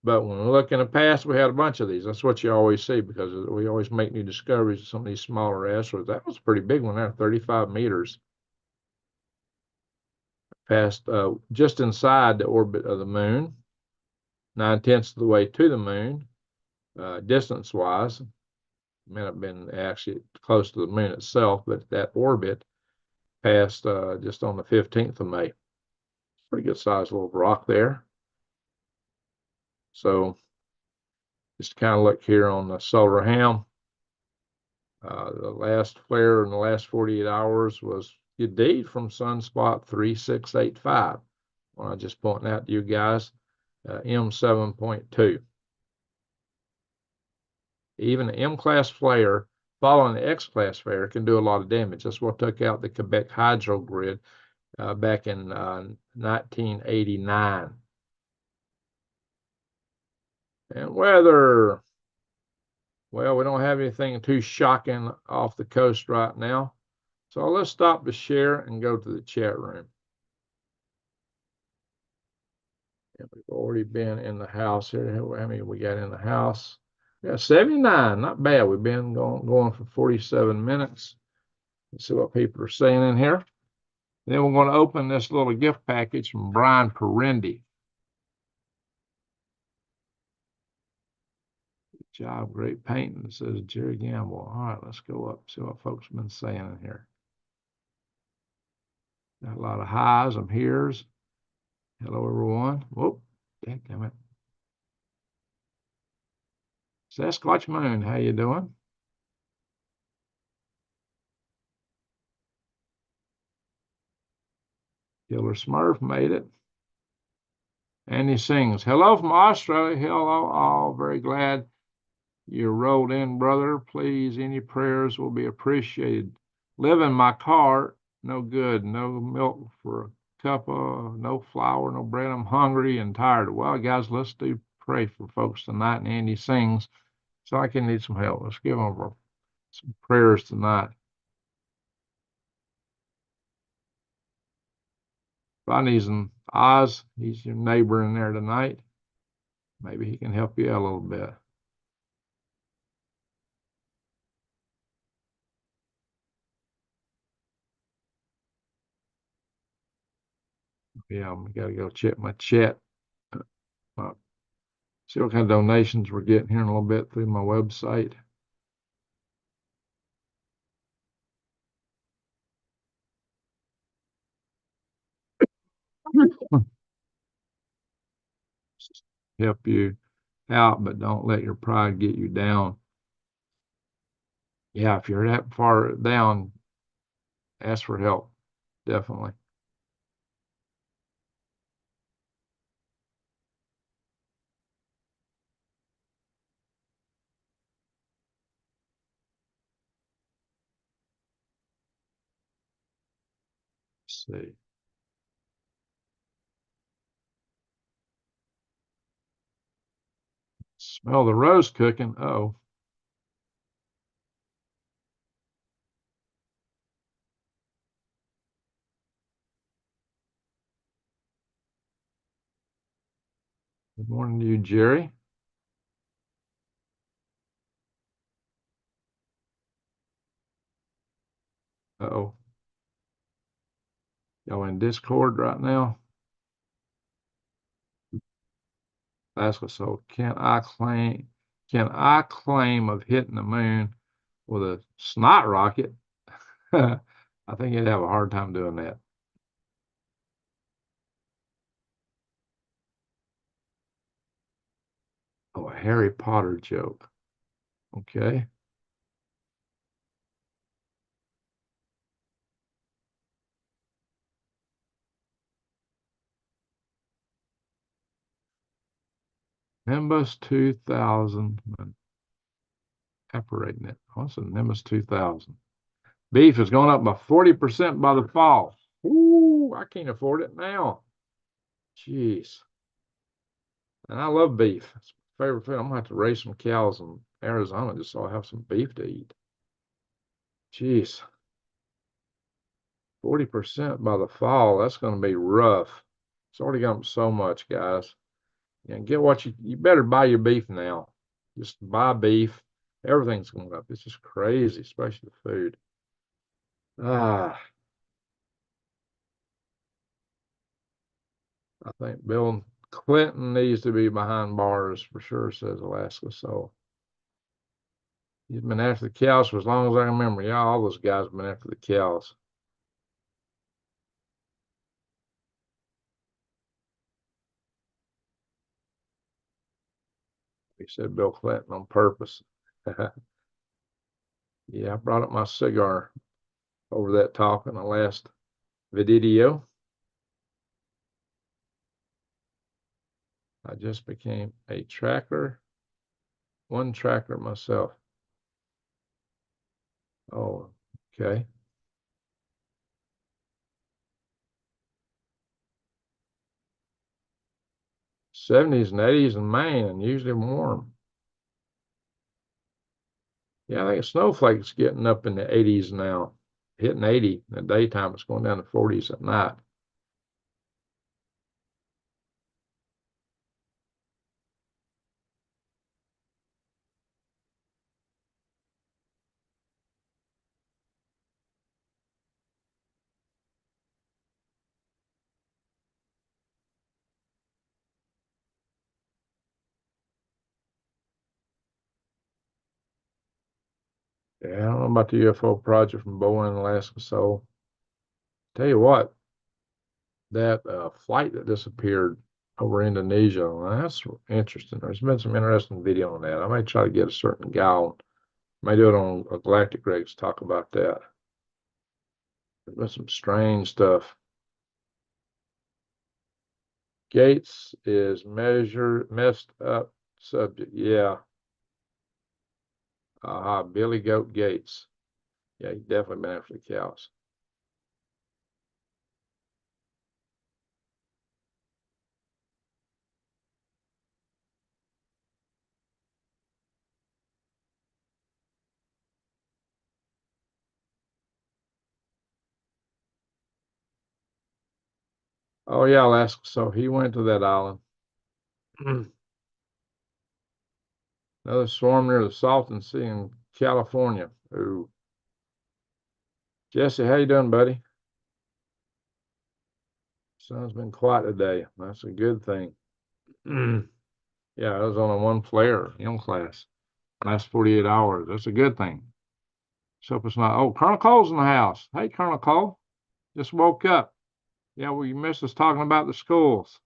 But when we look in the past, we had a bunch of these. That's what you always see, because we always make new discoveries of some of these smaller asteroids. That was a pretty big one there, 35 meters. Passed just inside the orbit of the moon, 9/10 of the way to the moon, distance-wise. May have been actually close to the moon itself, but that orbit passed just on the 15th of May. Pretty good sized little rock there. So just kind of look here on the solar ham. The last flare in the last 48 hours was indeed from sunspot 3685. Well, I just pointing out to you guys, M7.2. Even the M-class flare following the X-class flare can do a lot of damage. That's what took out the Quebec hydro grid back in 1989. And weather, well, we don't have anything too shocking off the coast right now. So let's stop the share and go to the chat room. And we've already been in the house here. How many we got in the house? Yeah, 79, not bad. We've been going for 47 minutes. Let's see what people are saying in here. Then we're going to open this little gift package from Brian Perendi. Good job, great painting, says Jerry Gamble. All right, let's go up, see what folks have been saying in here. Got a lot of highs and here's. Hello, everyone. Whoop, damn it. Sasquatch Moon, how you doing? Killer Smurf made it. And he sings, hello from Australia. Hello, all. Very glad you rolled in, brother. Please, any prayers will be appreciated. Live in my car, no good. No milk for a cup of, no flour, no bread. I'm hungry and tired. Well, guys, let's pray for folks tonight. And Andy sings, so I can need some help. Let's give them some prayers tonight. Rodney's in Oz. He's your neighbor in there tonight. Maybe he can help you out a little bit. Yeah, I got to go check my chat. See what kind of donations we're getting here in a little bit through my website. Help you out, but don't let your pride get you down. Yeah, if you're that far down, ask for help. Definitely. Let's see. Smell the roast cooking. Oh. Good morning to you, Jerry. Uh-oh. Y'all in Discord right now? That's what. So can I claim of hitting the moon with a snot rocket? I think you'd have a hard time doing that. Oh, a Harry Potter joke. Okay. Nimbus 2000. Operating it. What's a Nimbus 2000? Beef has gone up by 40% by the fall. Ooh, I can't afford it now. Jeez. And I love beef. It's my favorite food. I'm gonna have to raise some cows in Arizona just so I have some beef to eat. Jeez. 40% by the fall. That's gonna be rough. It's already gone up so much, guys. And get what you better buy your beef now. Just buy beef. Everything's going up. It's just crazy, especially the food. Ah, I think Bill Clinton needs to be behind bars for sure, says Alaska. So he's been after the cows for as long as I can remember. Yeah, all those guys have been after the cows. He said Bill Clinton on purpose. Yeah, I brought up my cigar over that talk in the last video. I just became a tracker, one tracker myself. Oh, okay. 70s and 80s in Maine, usually warm. Yeah, I think Snowflake's getting up in the 80s now, hitting 80 in the daytime. It's going down to 40s at night. Yeah, I don't know about the UFO project from Bowen, Alaska. So, tell you what, that flight that disappeared over Indonesia, well, that's interesting. There's been some interesting video on that. I might try to get a certain guy on, might do it on a Galactic Regs, talk about that. There's been some strange stuff. Gates is messed up subject. Yeah. Billy Goat Gates. Yeah, he definitely been after the cows. Oh yeah, Alaska. So he went to that island. Another storm near the Salton Sea in California. Ooh. Jesse, how you doing, buddy? Sun's been quiet today. That's a good thing. Yeah, I was on a one flare in class. Last 48 hours. That's a good thing. So if it's not, oh, Colonel Cole's in the house. Hey, Colonel Cole. Just woke up. Yeah, well, you missed us talking about the schools.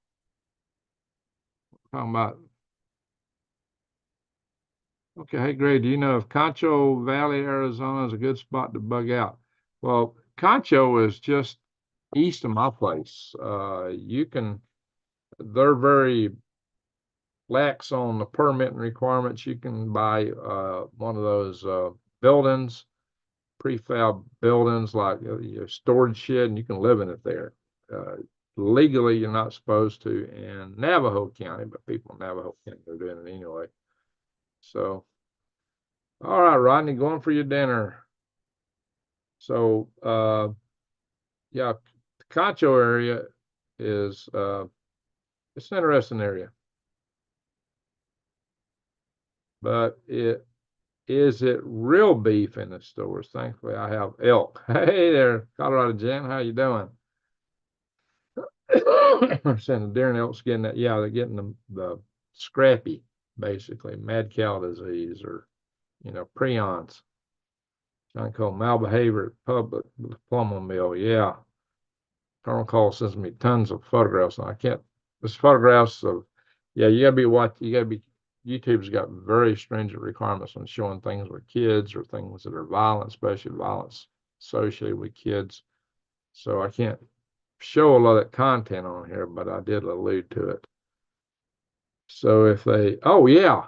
Talking about, okay, hey, Greg, do you know if Concho Valley, Arizona is a good spot to bug out? Well, Concho is just east of my place. They're very lax on the permitting requirements. You can buy one of those buildings, prefab buildings like your storage shed, and you can live in it there. Uh, Legally, you're not supposed to in Navajo County, but people in Navajo County are doing it anyway. So, all right, Rodney, going for your dinner. So, yeah, the Concho area is it's an interesting area, but it real beef in the stores? Thankfully, I have elk. Hey there, Colorado Jen, how you doing? Saying the deer and elk's getting that, yeah, they're getting the scrappy, basically, mad cow disease or, prions. John called malbehavior at public plumber mill. Yeah. Colonel Cole sends me tons of photographs. And I can't, there's photographs of, yeah, YouTube's got very stringent requirements on showing things with kids or things that are violent, especially violence associated with kids. So I can't show a lot of that content on here, but I did allude to it. So if they, oh yeah,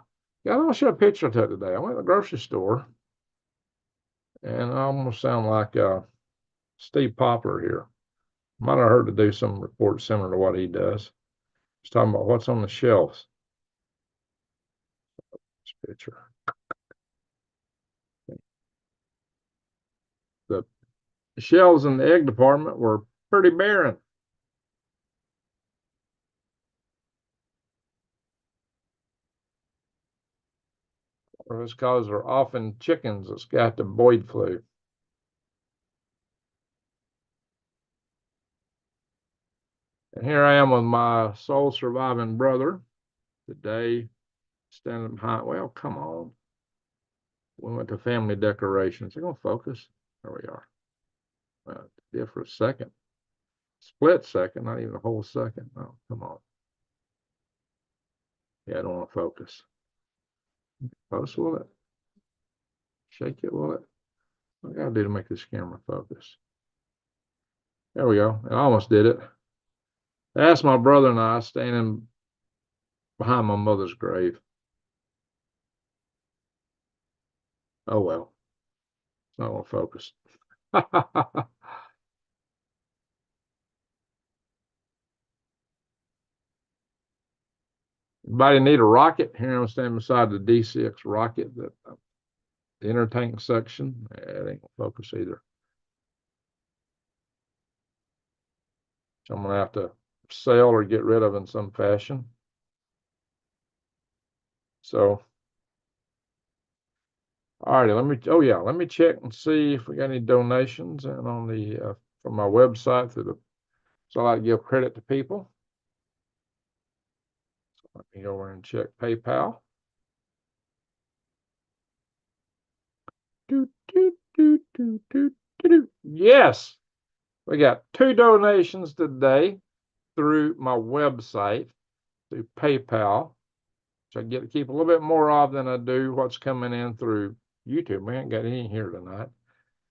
I want to show a picture to it today. I went to the grocery store, and I almost sound like Steve Poplar here. Might have heard to do some report similar to what he does. He's talking about what's on the shelves. This picture. The shelves in the egg department were pretty barren. Or it's because they're often chickens that's got the Boyd flu. And here I am with my sole surviving brother today, standing behind. Well, come on. We went to family decorations. They're going to focus. There we are. Did for a second. Split second, not even a whole second. Oh, come on. Yeah, I don't want to focus. Focus, will it? Shake it, will it? What I got to do to make this camera focus? There we go. I almost did it. That's my brother and I standing behind my mother's grave. Oh, well. It's not going to focus. Anybody need a rocket? Here I'm standing beside the D6 rocket, the inner tank section. It ain't going to focus either. So I'm going to have to sell or get rid of in some fashion. So, all right, let me check and see if we got any donations and on the from my website so I like to give credit to people. So let me go over and check PayPal. Yes, we got 2 donations today through my website, through PayPal, which I get to keep a little bit more of than I do what's coming in through YouTube. We ain't got any here tonight.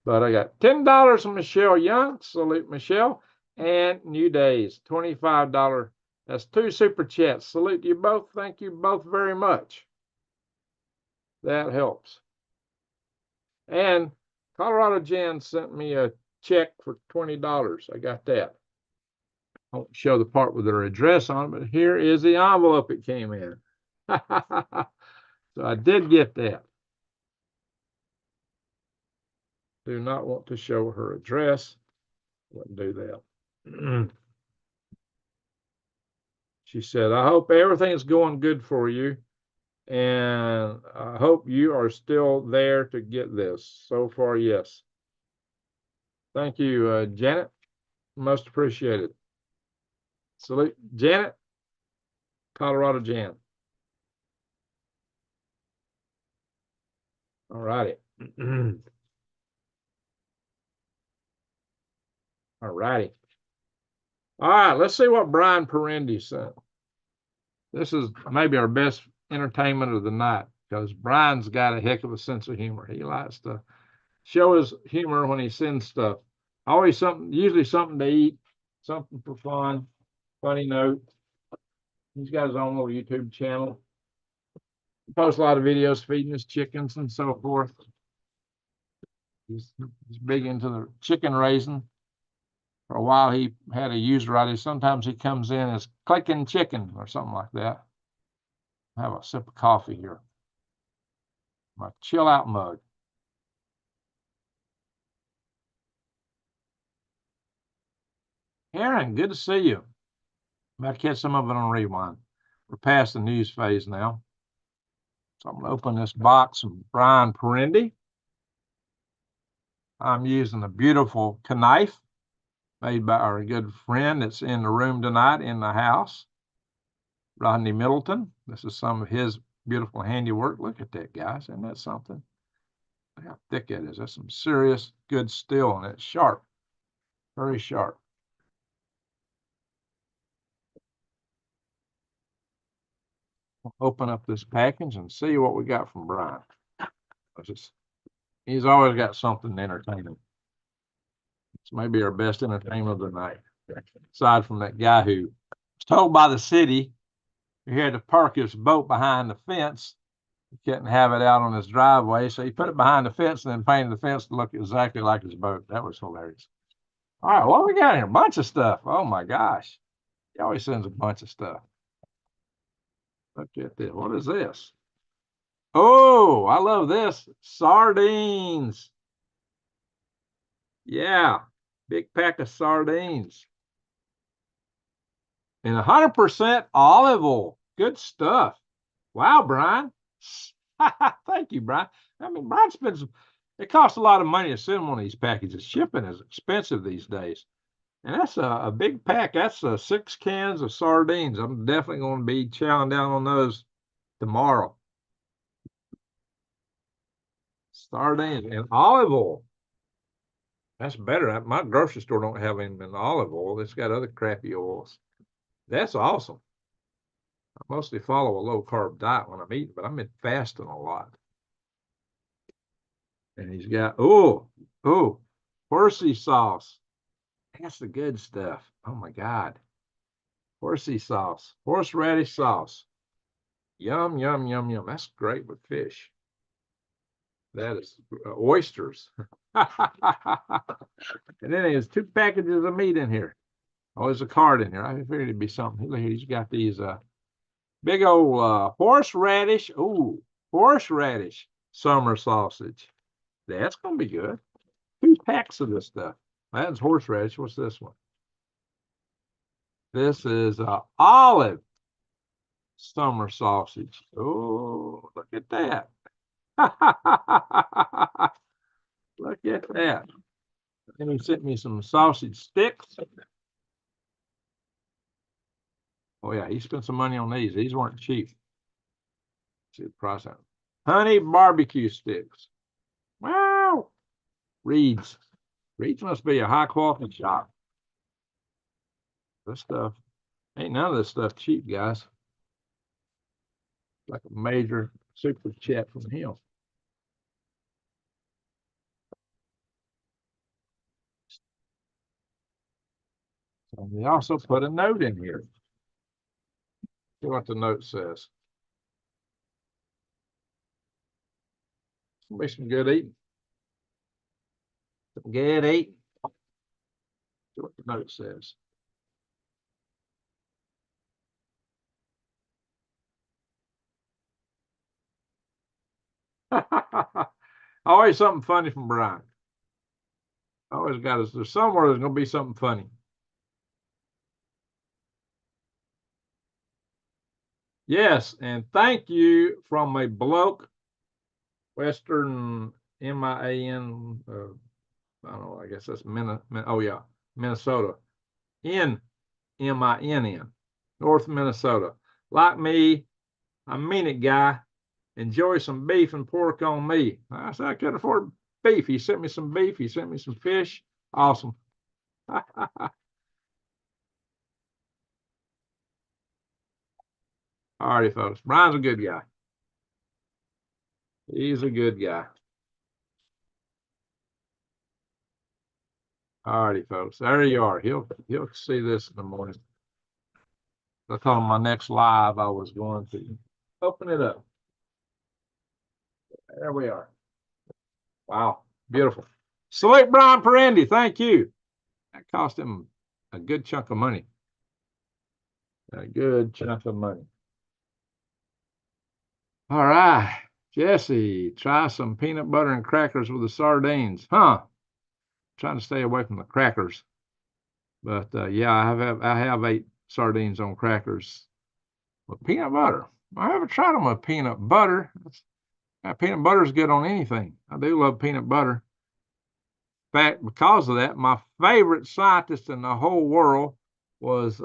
But I got $10 from Michelle Young. Salute Michelle. And New Days, $25. That's 2 super chats. Salute you both. Thank you both very much. That helps. And Colorado Jan sent me a check for $20. I got that. I won't show the part with their address on it, but here is the envelope it came in. So I did get that. Do not want to show her address. Wouldn't do that. She said, I hope everything's going good for you. And I hope you are still there to get this. So far, yes. Thank you, Janet. Most appreciated. Salute, Janet, Colorado Jan. All righty. All righty. All right, let's see what Brian Perendi sent. This is maybe our best entertainment of the night because Brian's got a heck of a sense of humor. He likes to show his humor when he sends stuff. Always usually something to eat, something for fun, funny note. He's got his own little YouTube channel. He posts a lot of videos feeding his chickens and so forth. He's big into the chicken raising. For a while, he had a user ID. Sometimes he comes in as clicking chicken or something like that. Have a sip of coffee here. My chill out mug. Aaron, good to see you. About to catch some of it on rewind. We're past the news phase now. So I'm going to open this box from Brian Perendi. I'm using a beautiful knife. made by our good friend that's in the room tonight in the house, Rodney Middleton. This is some of his beautiful handiwork. Look at that, guys. Isn't that something? Look how thick it is. That's some serious good steel, and it's sharp, very sharp. We'll open up this package and see what we got from Brian. He's always got something entertaining. It's maybe our best entertainment of the night, aside from that guy who was told by the city he had to park his boat behind the fence. He couldn't have it out on his driveway, so he put it behind the fence and then painted the fence to look exactly like his boat. That was hilarious. All right, what we got here? A bunch of stuff. Oh my gosh. He always sends a bunch of stuff. Look at this. What is this? Oh, I love this. Sardines. Yeah, big pack of sardines. And 100% olive oil. Good stuff. Wow, Brian. Thank you, Brian. I mean, Brian spends, it costs a lot of money to send one of these packages. Shipping is expensive these days. And that's a big pack. That's 6 cans of sardines. I'm definitely going to be chowing down on those tomorrow. Sardines and olive oil. That's better. My grocery store don't have any in olive oil. It's got other crappy oils. That's awesome. I mostly follow a low carb diet when I'm eating, but I've been fasting a lot. And he's got, horsey sauce. That's the good stuff. Oh my God. Horsey sauce, horseradish sauce. Yum, yum, yum, yum. That's great with fish. That is oysters. And then there's 2 packages of meat in here. Oh, there's a card in here. I figured it'd be something. Look, he's got these big old horseradish. Ooh, horseradish summer sausage. That's gonna be good. 2 packs of this stuff. That's horseradish. What's this one? This is olive summer sausage. Oh, look at that. Look at that. And he sent me some sausage sticks. Oh yeah, he spent some money on these. These weren't cheap. Let's see the price on them. Honey barbecue sticks. Wow. Reed's. Reed's must be a high quality shop. This stuff, ain't none of this stuff cheap, guys. Like a major super chat from him. So he also put a note in here. See what the note says. It's gonna be some good eating. Some good eating. See what the note says. Always something funny from Brian. Always got us. There's somewhere there's gonna be something funny. Yes, and thank you from a bloke, Western MIAN. I don't know. I guess that's Minnesota. NMINN, North Minnesota. Like me, I mean it, guy. Enjoy some beef and pork on me. I said I couldn't afford beef. He sent me some beef. He sent me some fish. Awesome. All righty, folks. Brian's a good guy. He's a good guy. All righty, folks. There you are. He'll see this in the morning. I told him my next live I was going to open it up. There we are. Wow, beautiful. Select Brian Perendi, thank you. That cost him a good chunk of money. A good chunk of money. All right, Jesse, try some peanut butter and crackers with the sardines. Huh? Trying to stay away from the crackers. But yeah, I have ate sardines on crackers with peanut butter. I haven't tried them with peanut butter. Peanut butter is good on anything. I do love peanut butter. In fact, because of that, my favorite scientist in the whole world was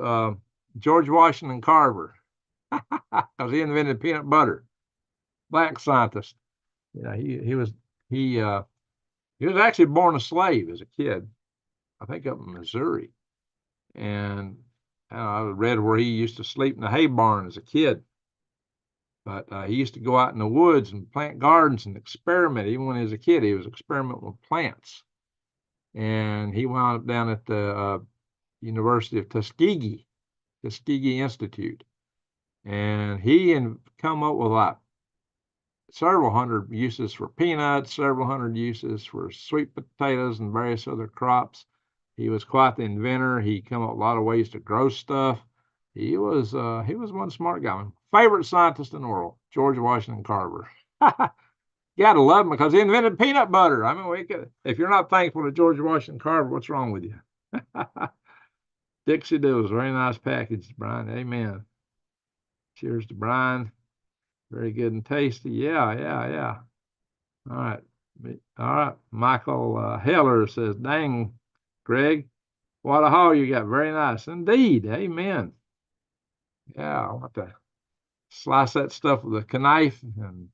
George Washington Carver, because he invented peanut butter. Black scientist. You know, he uh, he was actually born a slave as a kid, I think up in Missouri, and I read where he used to sleep in the hay barn as a kid. But he used to go out in the woods and plant gardens and experiment. Even when he was a kid, he was experimenting with plants. And he wound up down at the University of Tuskegee Institute. And he come up with like several hundred uses for peanuts, several hundred uses for sweet potatoes and various other crops. He was quite the inventor. He come up with a lot of ways to grow stuff. He was one smart guy. Favorite scientist in the world, George Washington Carver. You gotta love him because he invented peanut butter. I mean, if you're not thankful to George Washington Carver, what's wrong with you? Dixie Doodles, very nice package, Brian. Amen. Cheers to Brian. Very good and tasty. Yeah, yeah, yeah. All right. All right. Michael Heller says, dang, Greg, what a haul you got. Very nice. Indeed. Amen. Yeah, I want to slice that stuff with a knife and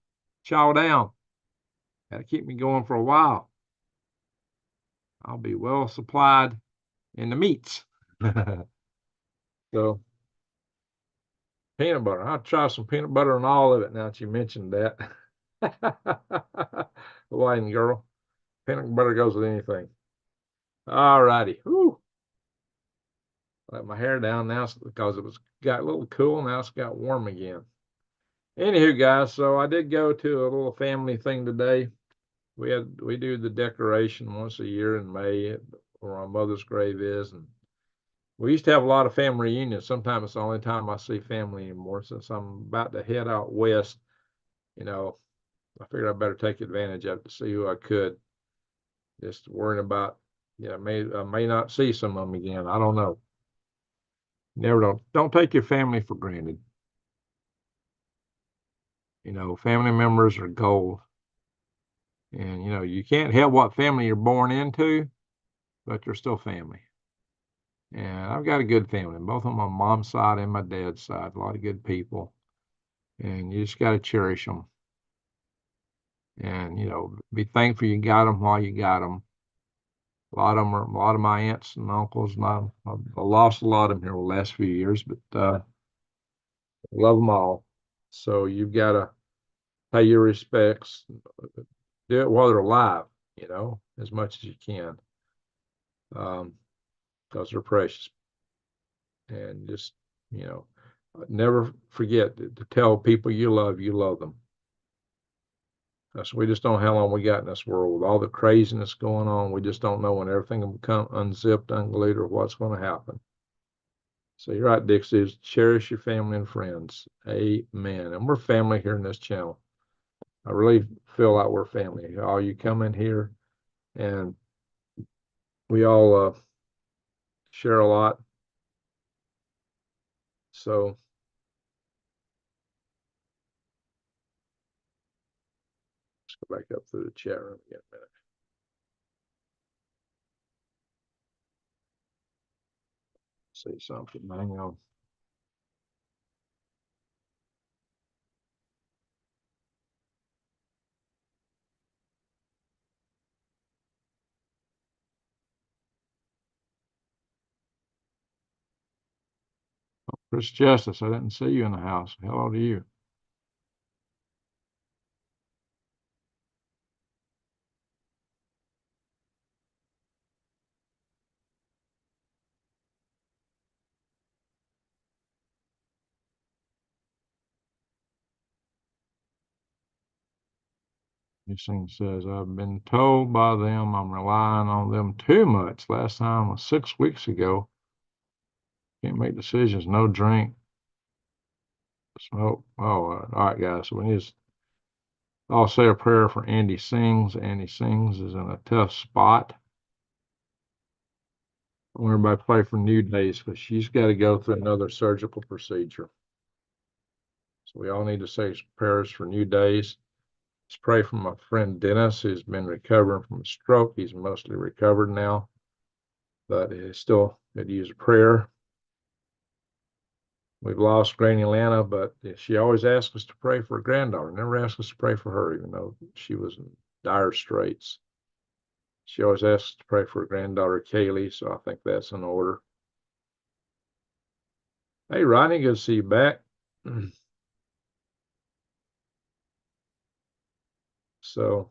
chow down. That'll keep me going for a while. I'll be well supplied in the meats. So, peanut butter. I'll try some peanut butter on all of it now that you mentioned that. Hawaiian girl. Peanut butter goes with anything. All righty. Let my hair down now because it got a little cool. Now it's got warm again. Anywho, guys, so I did go to a little family thing today. We do the decoration once a year in May where my mother's grave is, and we used to have a lot of family reunions. Sometimes it's the only time I see family anymore. Since I'm about to head out west, you know, I figured I better take advantage of it to see who I could. Just worrying about, I may not see some of them again. I don't know. Never don't take your family for granted. Family members are gold. And you can't help what family you're born into, but they're still family. And I've got a good family, both on my mom's side and my dad's side. A lot of good people, and you just got to cherish them. And be thankful you got them while you got them. A lot of my aunts and uncles, and I've lost a lot of them here the last few years, but love them all. So you've got to pay your respects. Do it while they're alive, as much as you can, because they're precious. And just, never forget to tell people you love them. So we just don't know how long we got in this world. With all the craziness going on, we just don't know when everything will become unzipped, unglued, or what's going to happen. So you're right, Dixie, cherish your family and friends. Amen. And we're family here in this channel. I really feel like we're family. All you come in here, and we all share a lot. So let's go back up through the chat room again a minute. See something. Hang on. Chris Justice, I didn't see you in the house. Hello to you. This thing says, I've been told by them I'm relying on them too much. Last time was 6 weeks ago. Can't make decisions, no drink, smoke. Oh, all right, guys. So we need to all say a prayer for Andy Sings. Andy Sings is in a tough spot. I want everybody to pray for New Days because she's got to go through another surgical procedure. So we all need to say prayers for New Days. Let's pray for my friend Dennis, who's been recovering from a stroke. He's mostly recovered now, but he still could use a prayer. We've lost Granny Lana, but she always asks us to pray for her granddaughter. Never asked us to pray for her, even though she was in dire straits. She always asks us to pray for her granddaughter Kaylee, so I think that's in order. Hey, Rodney, good to see you back. So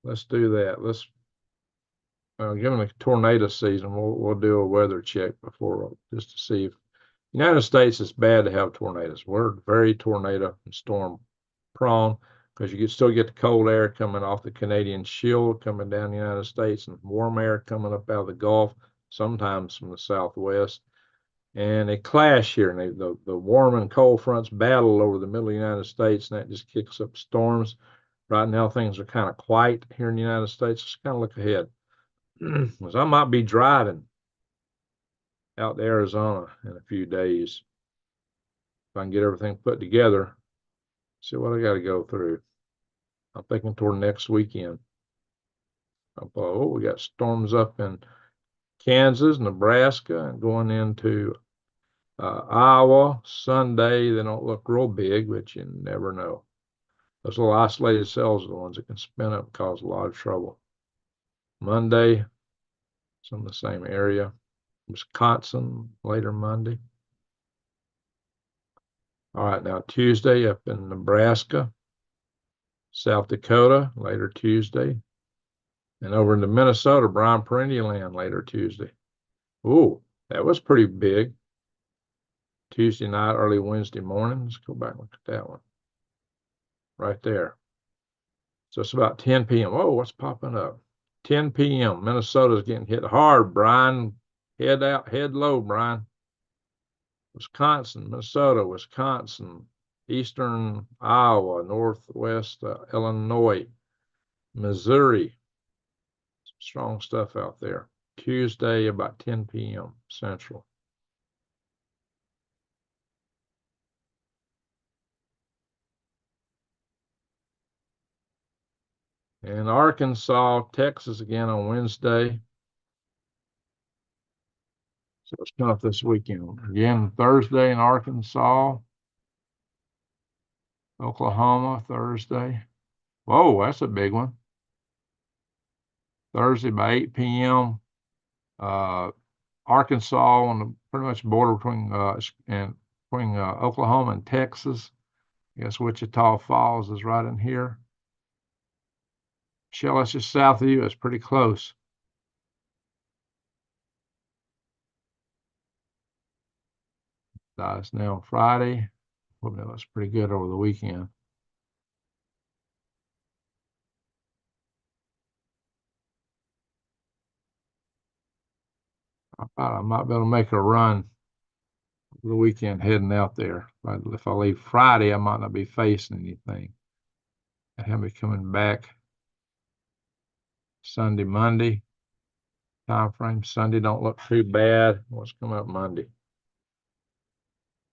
let's do that. Let's given the tornado season, we'll do a weather check before just to see if United States is bad to have tornadoes. We're very tornado and storm prone because you still get the cold air coming off the Canadian shield coming down the United States and warm air coming up out of the Gulf, sometimes from the southwest. And they clash here, and the warm and cold fronts battle over the middle of the United States, and that just kicks up storms. Right now, things are kind of quiet here in the United States. Just kind of look ahead. Because I might be driving out to Arizona in a few days. If I can get everything put together, see what I got to go through. I'm thinking toward next weekend. Oh, we got storms up in Kansas, Nebraska, and going into Iowa Sunday. They don't look real big, but you never know. Those little isolated cells are the ones that can spin up and cause a lot of trouble. Monday, some of the same area. Wisconsin, later Monday. All right, now Tuesday up in Nebraska, South Dakota, later Tuesday. And over into Minnesota, Brian Perennial Land, later Tuesday. Ooh, that was pretty big. Tuesday night, early Wednesday morning. Let's go back and look at that one. Right there. So it's about 10 p.m. Oh, what's popping up? 10 p.m. Minnesota's getting hit hard, Brian. Head out, head low, Brian. Wisconsin, Minnesota, Wisconsin, eastern Iowa, northwest Illinois, Missouri. Some strong stuff out there. Tuesday, about 10 p.m. Central. And Arkansas, Texas again on Wednesday. So it's coming up this weekend. Again, Thursday in Arkansas. Oklahoma, Thursday. Whoa, that's a big one. Thursday by 8 p.m. Arkansas on the pretty much border between Oklahoma and Texas. I guess Wichita Falls is right in here. Shell, that's just south of you. It's pretty close. It's now Friday. Well, that was pretty good over the weekend. I thought I might be able to make a run the weekend heading out there. If I leave Friday, I might not be facing anything. I have me coming back Sunday, Monday. Time frame Sunday don't look too bad. What's coming up Monday?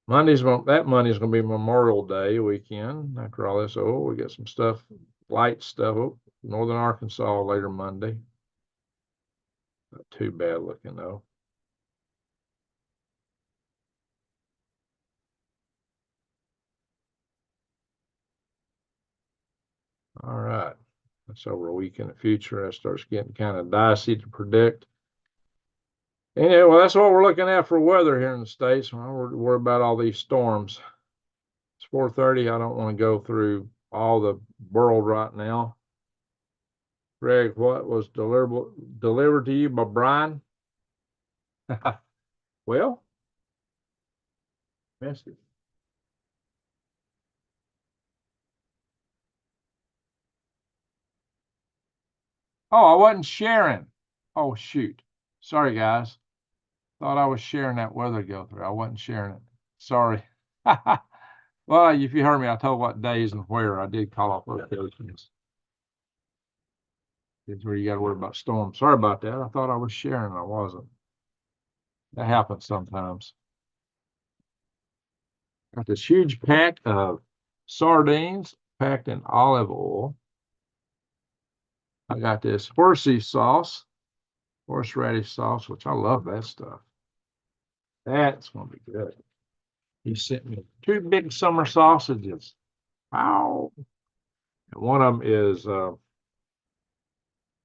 That Monday's going to be Memorial Day weekend. After all this, we got some stuff, light stuff. Northern Arkansas later Monday. Not too bad looking though. All right. That's over a week in the future. That starts getting kind of dicey to predict. Anyway, well, that's what we're looking at for weather here in the States. We're worried about all these storms. It's 4:30. I don't want to go through all the world right now. Greg, what was delivered to you by Brian? Well, missed it. Oh, I wasn't sharing. Oh, shoot. Sorry, guys. Thought I was sharing that weather go through. I wasn't sharing it. Sorry. Well, if you heard me, I told what days and where I did call off locations. It's where you got to worry about storms. Sorry about that. I thought I was sharing. I wasn't. That happens sometimes. Got this huge pack of sardines. packed in olive oil. I got this horseradish sauce, which I love that stuff. That's going to be good. He sent me 2 big summer sausages. Wow. And one of them is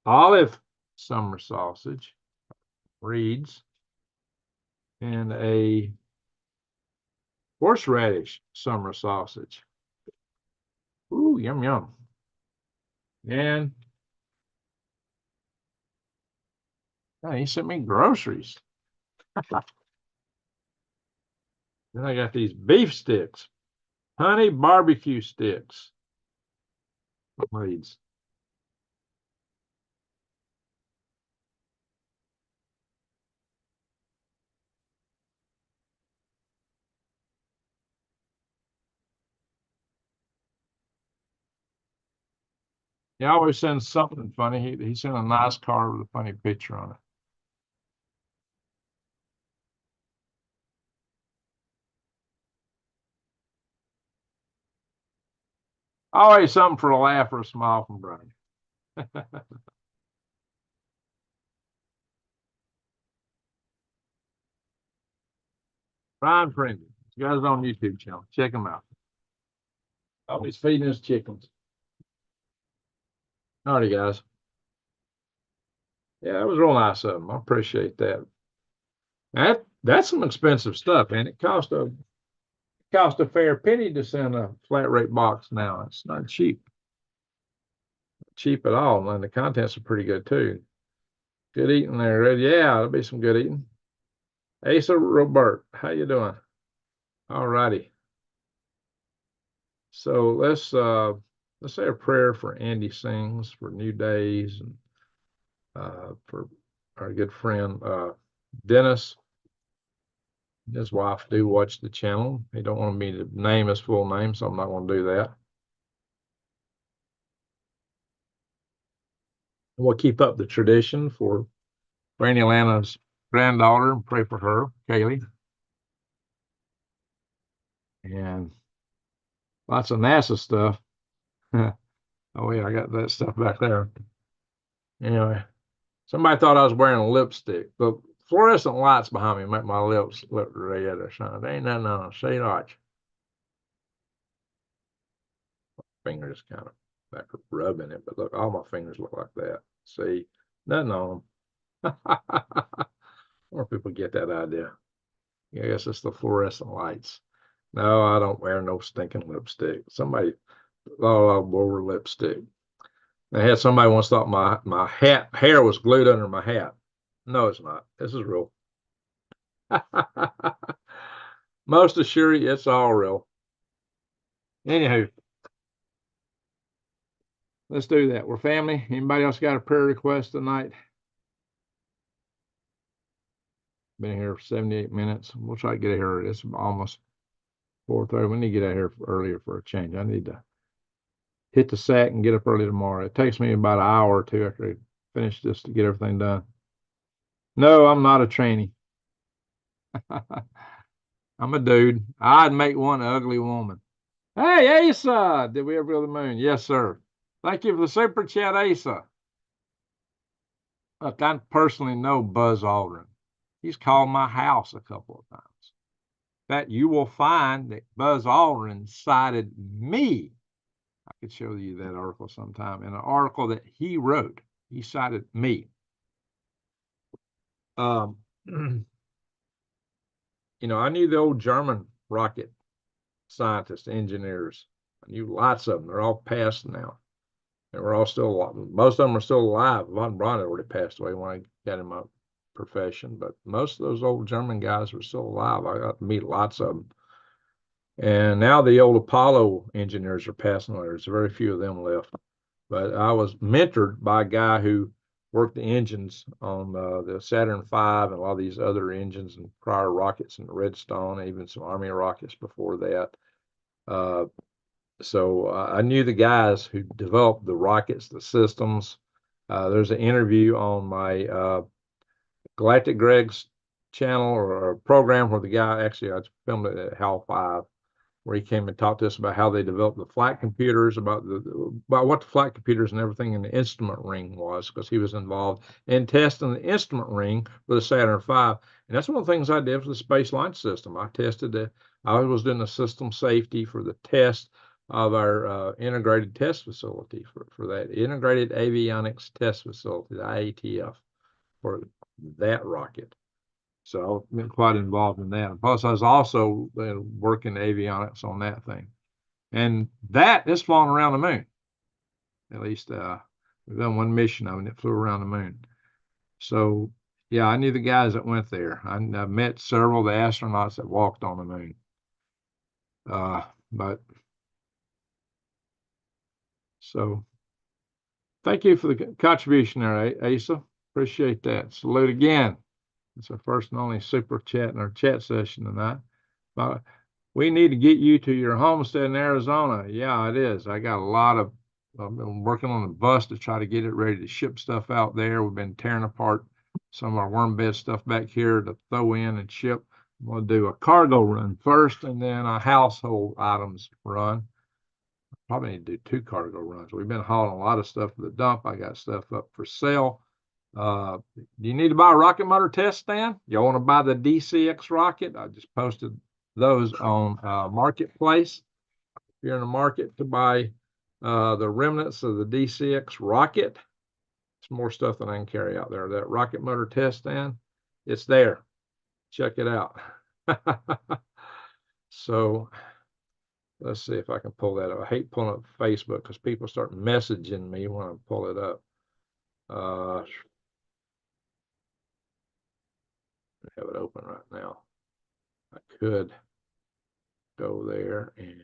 olive summer sausage, Reed's, and a horseradish summer sausage. Ooh, yum, yum. And he sent me groceries. Then I got these beef sticks, honey barbecue sticks. Reed's. He always sends something funny. He sent a nice card with a funny picture on it. Always something for a laugh or a smile from Brian. Brian Friendly. You guys on YouTube channel. Check him out. Always feeding his chickens. Alrighty, guys. Yeah, that was real nice of him. I appreciate that. That's some expensive stuff, and it cost a fair penny to send a flat rate box now. It's not cheap at all, and the contents are pretty good too. Good eating there, Red. Yeah, it'll be some good eating. Asa Robert, how you doing? All righty. So let's say a prayer for Andy Sings for new days and for our good friend Dennis. His wife do watch the channel. He don't want me to name his full name, so I'm not going to do that. We'll keep up the tradition for Granny Lana's granddaughter and pray for her, Kaylee. And lots of NASA stuff. Oh, yeah, I got that stuff back there. Anyway, somebody thought I was wearing a lipstick. The fluorescent lights behind me make my lips look red or something. There ain't nothing on. See, watch. Fingers kind of like rubbing it, but look, all my fingers look like that. See, nothing on them. More people get that idea. Yeah, I guess it's the fluorescent lights. No, I don't wear no stinking lipstick. Somebody thought I wore lipstick. I had somebody once thought my hair was glued under my hat. No, it's not. This is real. Most assured, it's all real. Anywho, let's do that. We're family. Anybody else got a prayer request tonight? Been here for 78 minutes. We'll try to get here. It's almost 4:30. We need to get out here earlier for a change. I need to hit the sack and get up early tomorrow. It takes me about an hour or two after I finish this to get everything done. No, I'm not a trainee. I'm a dude. I'd make one ugly woman. Hey, Asa, did we ever go to the moon? Yes, sir. Thank you for the super chat, Asa. Look, I personally know Buzz Aldrin. He's called my house a couple of times. That you will find that Buzz Aldrin cited me. I could show you that article sometime. In an article that he wrote, he cited me. You know, I knew the old German rocket scientists, engineers. I knew lots of them. They're all passed now. And we're all still alive. Most of them are still alive. Von Braun had already passed away when I got in my profession, but most of those old German guys were still alive. I got to meet lots of them. And now the old Apollo engineers are passing away. There's very few of them left. But I was mentored by a guy who worked the engines on the Saturn V and a lot of these other engines and prior rockets and Redstone, even some Army rockets before that. So I knew the guys who developed the rockets, the systems. There's an interview on my Galactic Greg's channel or a program where the guy actually I filmed it at HAL 5. where he came and talked to us about how they developed the flight computers, about what the flight computers and everything in the instrument ring was, because he was involved in testing the instrument ring for the Saturn V. And that's one of the things I did for the Space Launch System. I was doing the system safety for the test of our integrated test facility for that Integrated Avionics Test Facility, the IATF, for that rocket. So I've been quite involved in that. Plus, I was also working avionics on that thing. And that is flying around the moon. At least we've done one mission of it, and it flew around the moon. So, yeah, I knew the guys that went there. I met several of the astronauts that walked on the moon. But so thank you for the contribution there, Asa. Appreciate that. Salute again. It's our first and only super chat in our chat session tonight. We need to get you to your homestead in Arizona. Yeah, it is. I've been working on a bus to try to get it ready to ship stuff out there. We've been tearing apart some of our worm bed stuff back here to throw in and ship. I'm going to do a cargo run first and then a household items run. Probably need to do 2 cargo runs. We've been hauling a lot of stuff to the dump. I got stuff up for sale. Do you need to buy a rocket motor test stand? You want to buy the DCX rocket? I just posted those on Marketplace. If you're in the market to buy the remnants of the DCX rocket, it's more stuff than I can carry out there. That rocket motor test stand, it's there. Check it out. So let's see if I can pull that up. I hate pulling up Facebook because people start messaging me when I pull it up. I have it open right now. I could go there and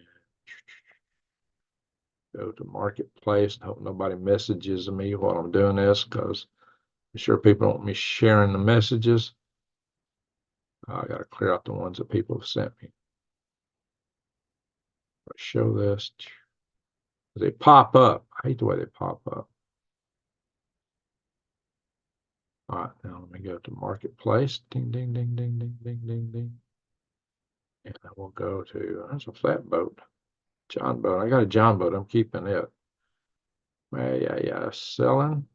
go to Marketplace. I hope nobody messages me while I'm doing this, because I'm sure people don't want me sharing the messages. I got to clear out the ones that people have sent me. I show this. They pop up. I hate the way they pop up. All right, now let me go to Marketplace. Ding, ding, ding, ding, ding, ding, ding, ding. And I will go to, that's a flatboat. John boat. I got a John boat. I'm keeping it. Yeah. Selling.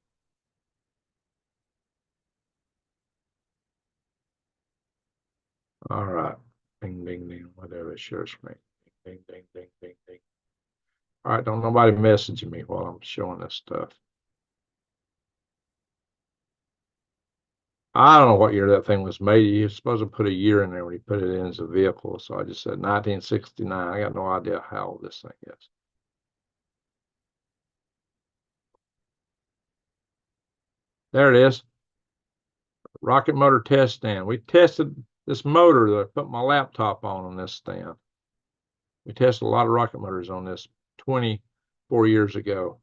All right. Ding, ding, ding. Whatever it shows me. Ding, ding, ding, ding, ding. All right. Don't nobody messaging me while I'm showing this stuff. I don't know what year that thing was made. You're supposed to put a year in there when you put it in as a vehicle. So I just said 1969. I got no idea how old this thing is. There it is. Rocket motor test stand. We tested this motor that I put my laptop on this stand. We tested a lot of rocket motors on this 24 years ago.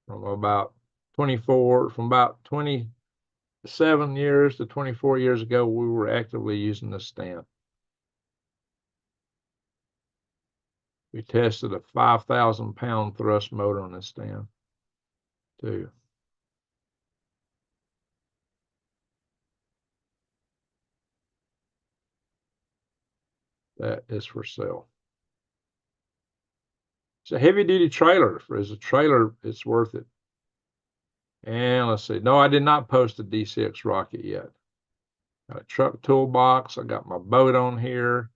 From about 27 years to 24 years ago, we were actively using this stand. We tested a 5,000-pound thrust motor on this stand, too. That is for sale. It's a heavy-duty trailer. As a trailer, it's worth it. And let's see. No, I did not post a DCX rocket yet. Got a truck toolbox. I got my boat on here.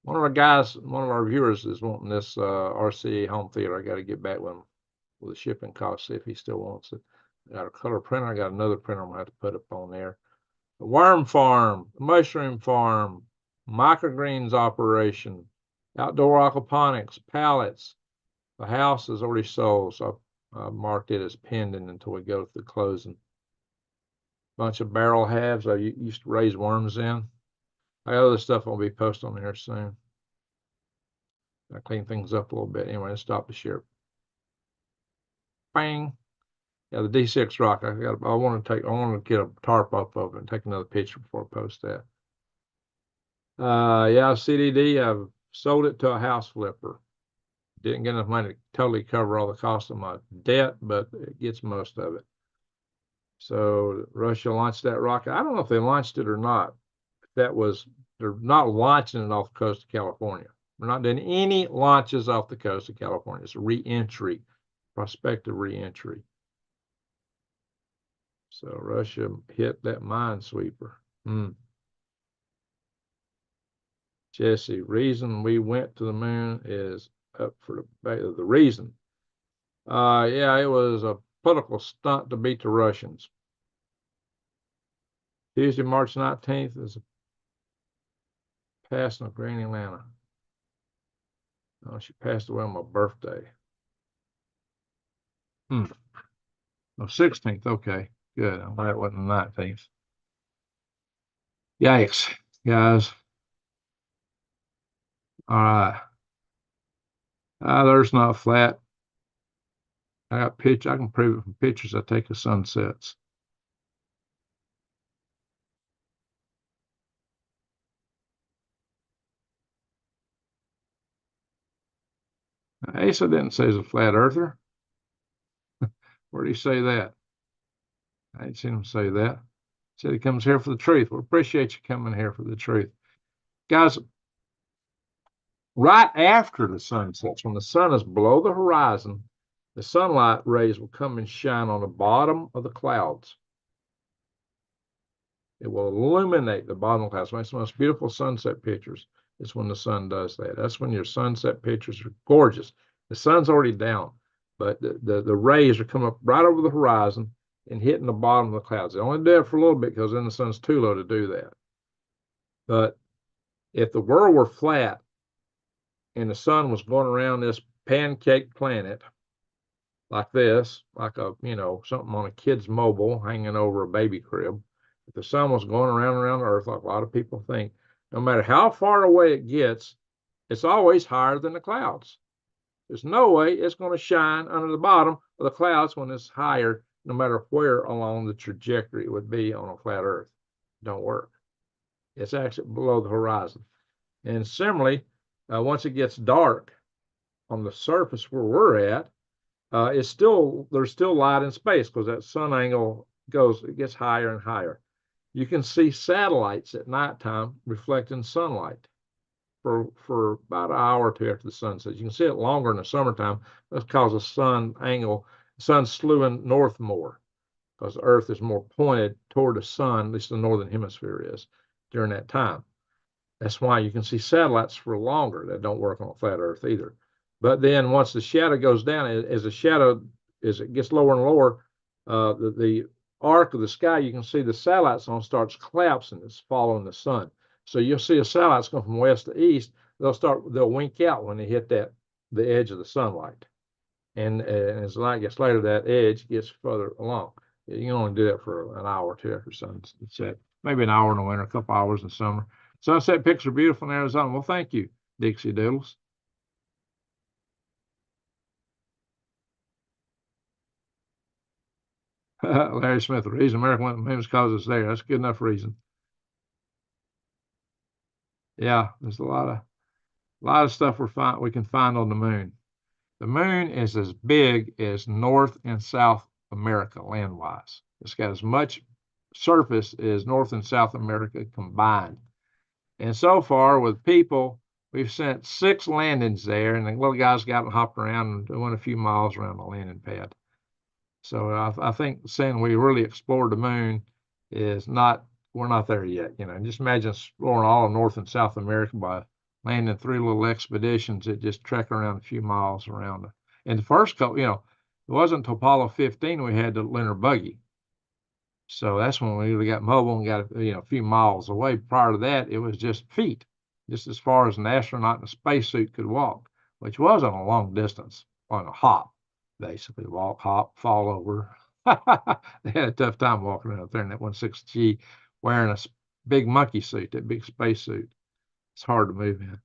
One of our viewers is wanting this RCA home theater. I got to get back with him with the shipping cost, see if he still wants it. I got a color printer. I got another printer I'm going to have to put up on there. The worm farm, the mushroom farm, microgreens operation, outdoor aquaponics, pallets. The house is already sold, so I marked it as pending until we go through closing. Bunch of barrel halves I used to raise worms in. I got other stuff I'll be posting on here soon. I clean things up a little bit. Anyway, let's stop the share. Bang. Yeah, the D6 rock. I want to get a tarp up of it and take another picture before I post that. Yeah, CDD, I've sold it to a house flipper. Didn't get enough money to totally cover all the cost of my debt, but it gets most of it. So Russia launched that rocket. I don't know if they launched it or not. If They're not launching it off the coast of California. We're not doing any launches off the coast of California. It's a re-entry, prospective re-entry. So Russia hit that minesweeper. Jesse, reason we went to the moon is up for debate. The reason. Yeah, it was a political stunt to beat the Russians. Tuesday, March 19th is a passing of Granny Lana. Oh, she passed away on my birthday. Oh, 16th. Okay, good. I'm glad it wasn't the 19th. Yikes, guys. All right. There's not flat. I got pictures. I can prove it from pictures I take of sunsets. Asa didn't say he's a flat earther. Where did he say that? I ain't seen him say that. He said he comes here for the truth. We appreciate you coming here for the truth. Guys, right after the sun sets, when the sun is below the horizon, the sunlight rays will come and shine on the bottom of the clouds. It will illuminate the bottom of the clouds. Makes the most beautiful sunset pictures. Is when the sun does that. That's when your sunset pictures are gorgeous. The sun's already down, but the rays are coming up right over the horizon and hitting the bottom of the clouds. They only do it for a little bit because then the sun's too low to do that. But if the world were flat and the sun was going around this pancake planet like this, like a, something on a kid's mobile hanging over a baby crib, if the sun was going around the earth like a lot of people think, no matter how far away it gets, it's always higher than the clouds. There's no way it's going to shine under the bottom of the clouds when it's higher, no matter where along the trajectory it would be on a flat earth. Don't work. It's actually below the horizon. And similarly, once it gets dark on the surface where we're at, there's still light in space because that sun angle it gets higher and higher. You can see satellites at nighttime reflecting sunlight for about an hour or two after the sun sets. You can see it longer in the summertime. That's because the sun's slewing north more because the Earth is more pointed toward the sun, at least the northern hemisphere is, during that time. That's why you can see satellites for longer. That don't work on a flat Earth either. But then once the shadow goes down, as it gets lower and lower, the arc of the sky, you can see the satellites starts collapsing. It's following the sun. So you'll see the satellites going from west to east. They'll wink out when they hit the edge of the sunlight. And as the light gets later, that edge gets further along. You can only do that for an hour or two after sunset. Maybe an hour in the winter, a couple hours in summer. Sunset pictures are beautiful in Arizona. Well, thank you, Dixie Doodles. Larry Smith, the reason America went to the moon is because it's there. That's a good enough reason. Yeah, there's a lot of stuff we can find on the moon. The moon is as big as North and South America land-wise. It's got as much surface as North and South America combined. And so far, with people, we've sent 6 landings there, and the little guys got and hopped around and went a few miles around the landing pad. So I think saying we really explored the moon is we're not there yet. Just imagine exploring all of North and South America by landing 3 little expeditions that just trek around a few miles around. And the first couple, it wasn't until Apollo 15 we had the lunar buggy. So that's when we really got mobile and got a few miles away. Prior to that, it was just feet, just as far as an astronaut in a spacesuit could walk, which was on a long distance, on a hop, basically walk, hop, fall over. They had a tough time walking around up there in that 16G wearing a big monkey suit, that big spacesuit. It's hard to move in.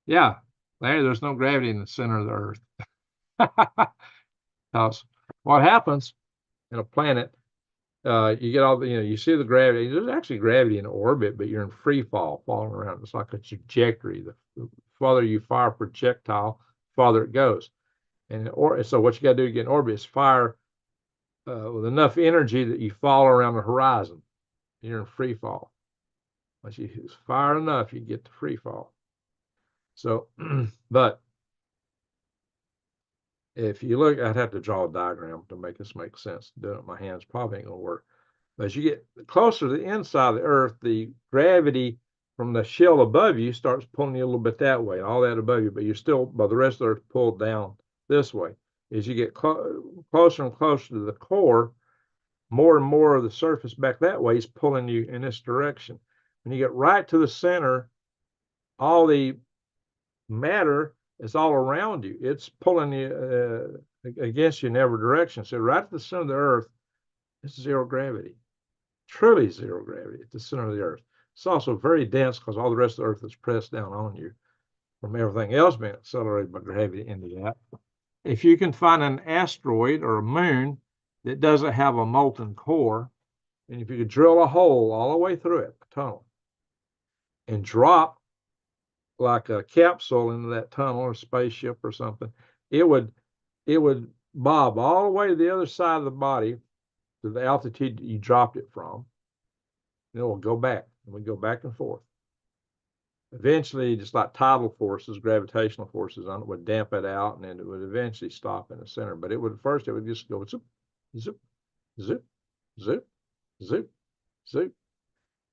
Yeah, there's no gravity in the center of the Earth. Because what happens in a planet, you get all you see the gravity. There's actually gravity in orbit, but you're in free fall, falling around. It's like a trajectory. The farther you fire a projectile, the farther it goes. So what you got to do to get in orbit is fire with enough energy that you fall around the horizon. You're in free fall. Once you fire enough, you get to free fall. So, but if you look, I'd have to draw a diagram to make this make sense. Doing it with my hands probably ain't gonna work. But as you get closer to the inside of the Earth, the gravity from the shell above you starts pulling you a little bit that way, all that above you, but you're still, by the rest of the Earth, pulled down this way. As you get closer and closer to the core, more and more of the surface back that way is pulling you in this direction. When you get right to the center, all the matter is all around you. It's pulling you against you in every direction. So right at the center of the Earth, it's zero gravity, truly zero gravity at the center of the Earth. It's also very dense because all the rest of the Earth is pressed down on you from everything else being accelerated by gravity into that. If you can find an asteroid or a moon that doesn't have a molten core, and if you could drill a hole all the way through it, a tunnel, and drop like a capsule into that tunnel or spaceship or something, it would bob all the way to the other side of the body to the altitude that you dropped it from. And it will go back, and we go back and forth. Eventually, just like tidal forces, gravitational forces on it would damp it out, and then it would eventually stop in the center. But it would first, it would just go zip, zip, zip, zip, zip, zip.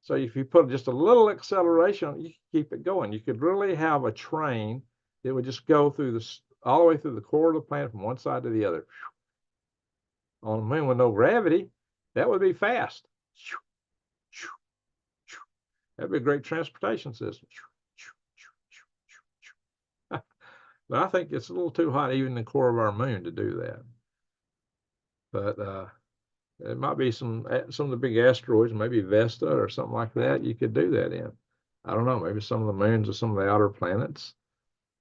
So if you put just a little acceleration on it, you can keep it going. You could really have a train that would just go through this all the way through the core of the planet from one side to the other. On the moon with no gravity, that would be fast. That'd be a great transportation system. But I think it's a little too hot even in the core of our moon to do that. But it might be some of the big asteroids, maybe Vesta or something like that. You could do that in. I don't know. Maybe some of the moons of some of the outer planets.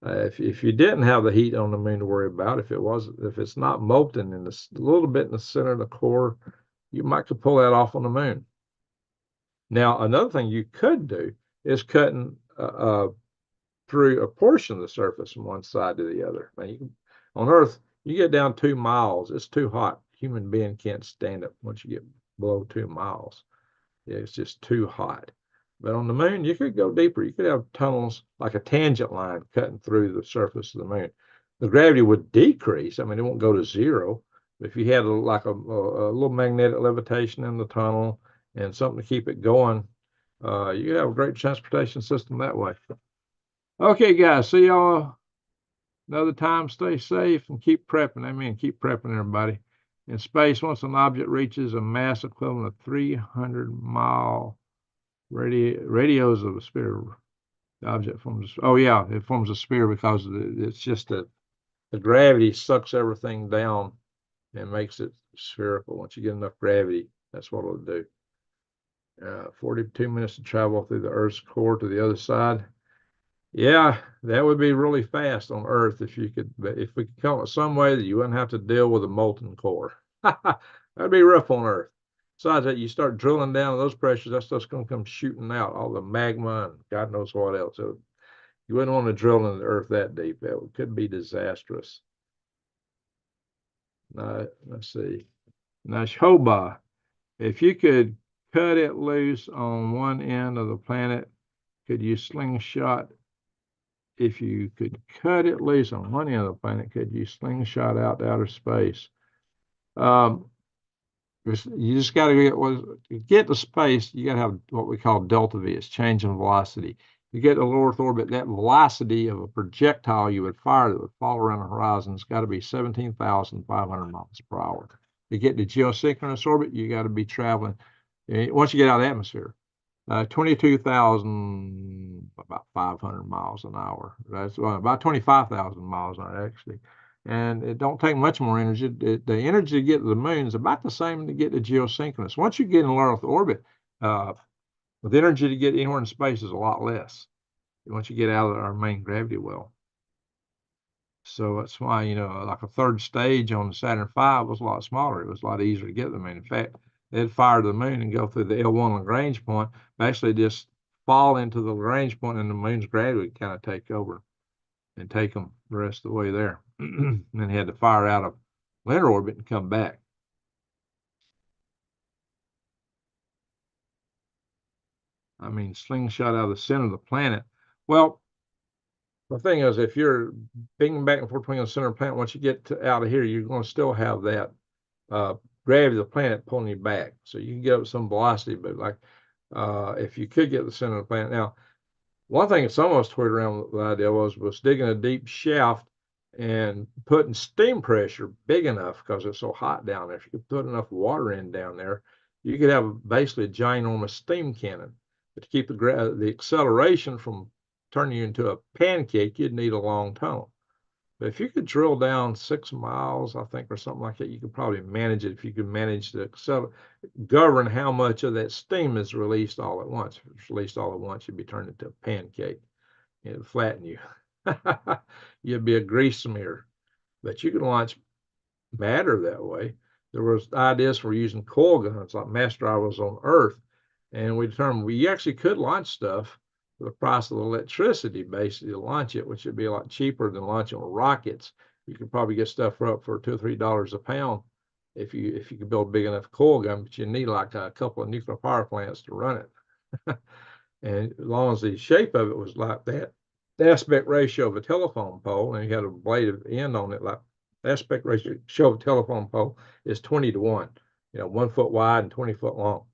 If you didn't have the heat on the moon to worry about, if it's not molten in a little bit in the center of the core, you might could pull that off on the moon. Now, another thing you could do is cutting through a portion of the surface from one side to the other. Now, on Earth, you get down 2 miles, it's too hot. Human being can't stand it once you get below 2 miles. Yeah, it's just too hot. But on the moon, you could go deeper. You could have tunnels like a tangent line cutting through the surface of the moon. The gravity would decrease. I mean, it won't go to zero. But if you had like a little magnetic levitation in the tunnel and something to keep it going, you could have a great transportation system that way. Okay, guys, see y'all another time. Stay safe and keep prepping. Amen. Keep prepping, everybody. In space, once an object reaches a mass equivalent of 300-mile radius of a sphere, the object forms. Oh yeah, it forms a sphere because it's just that the gravity sucks everything down and makes it spherical. Once you get enough gravity, that's what it'll do. 42 minutes to travel through the Earth's core to the other side. Yeah, that would be really fast on Earth if we could come up with some way that you wouldn't have to deal with a molten core. That'd be rough on Earth. Besides that, you start drilling down those pressures, that stuff's going to come shooting out, all the magma and God knows what else. So you wouldn't want to drill into the Earth that deep. That could be disastrous. Let's see. Now, Shoba, if you could cut it loose on one end of the planet, could you slingshot? If you could cut it loose on one end of the planet, could you slingshot out to outer space? You just got to get to space. You got to have what we call delta V. It's change in velocity. You get to low Earth orbit, that velocity of a projectile you would fire that would fall around the horizon has got to be 17,500 miles per hour. To get to geosynchronous orbit, you got to be traveling. Once you get out of the atmosphere, 22,000, about 500 miles an hour. That's about 25,000 miles an hour, actually. And it don't take much more energy. The energy to get to the moon is about the same to get to geosynchronous. Once you get in low Earth orbit, the energy to get anywhere in space is a lot less once you get out of our main gravity well. So that's why, like a third stage on the Saturn V was a lot smaller. It was a lot easier to get to the moon. In fact, they'd fire to the moon and go through the L1 Lagrange point, actually just fall into the Lagrange point, and the moon's gravity would kind of take over and take them the rest of the way there. And then they had to fire out of lunar orbit and come back. I mean, slingshot out of the center of the planet. Well, the thing is, if you're pinging back and forth between the center of the planet, once you get out of here, you're going to still have that uh, gravity of the planet pulling you back. So you can get up some velocity, but like if you could get to the center of the planet. Now, one thing that some of us toyed around with the idea was digging a deep shaft and putting steam pressure big enough because it's so hot down there. If you could put enough water in down there, you could have basically a ginormous steam cannon. But to keep the acceleration from turning you into a pancake, you'd need a long tunnel. But if you could drill down 6 miles, I think, or something like that, you could probably manage it if you could manage to govern how much of that steam is released all at once. If it's released all at once, you'd be turned into a pancake. It'd flatten you. You'd be a grease smear. But you can launch matter that way. There was ideas for using coil guns like mass drivers on Earth, and we determined we actually could launch stuff for the price of electricity, basically, to launch it, which would be a lot cheaper than launching rockets. You could probably get stuff up for $2 or $3 a pound if you could build a big enough coil gun, but you need like a couple of nuclear power plants to run it. And as long as the shape of it was like that, the aspect ratio of a telephone pole, and you had a blade end on it, like the aspect ratio of a telephone pole is 20 to 1, 1 foot wide and 20 foot long.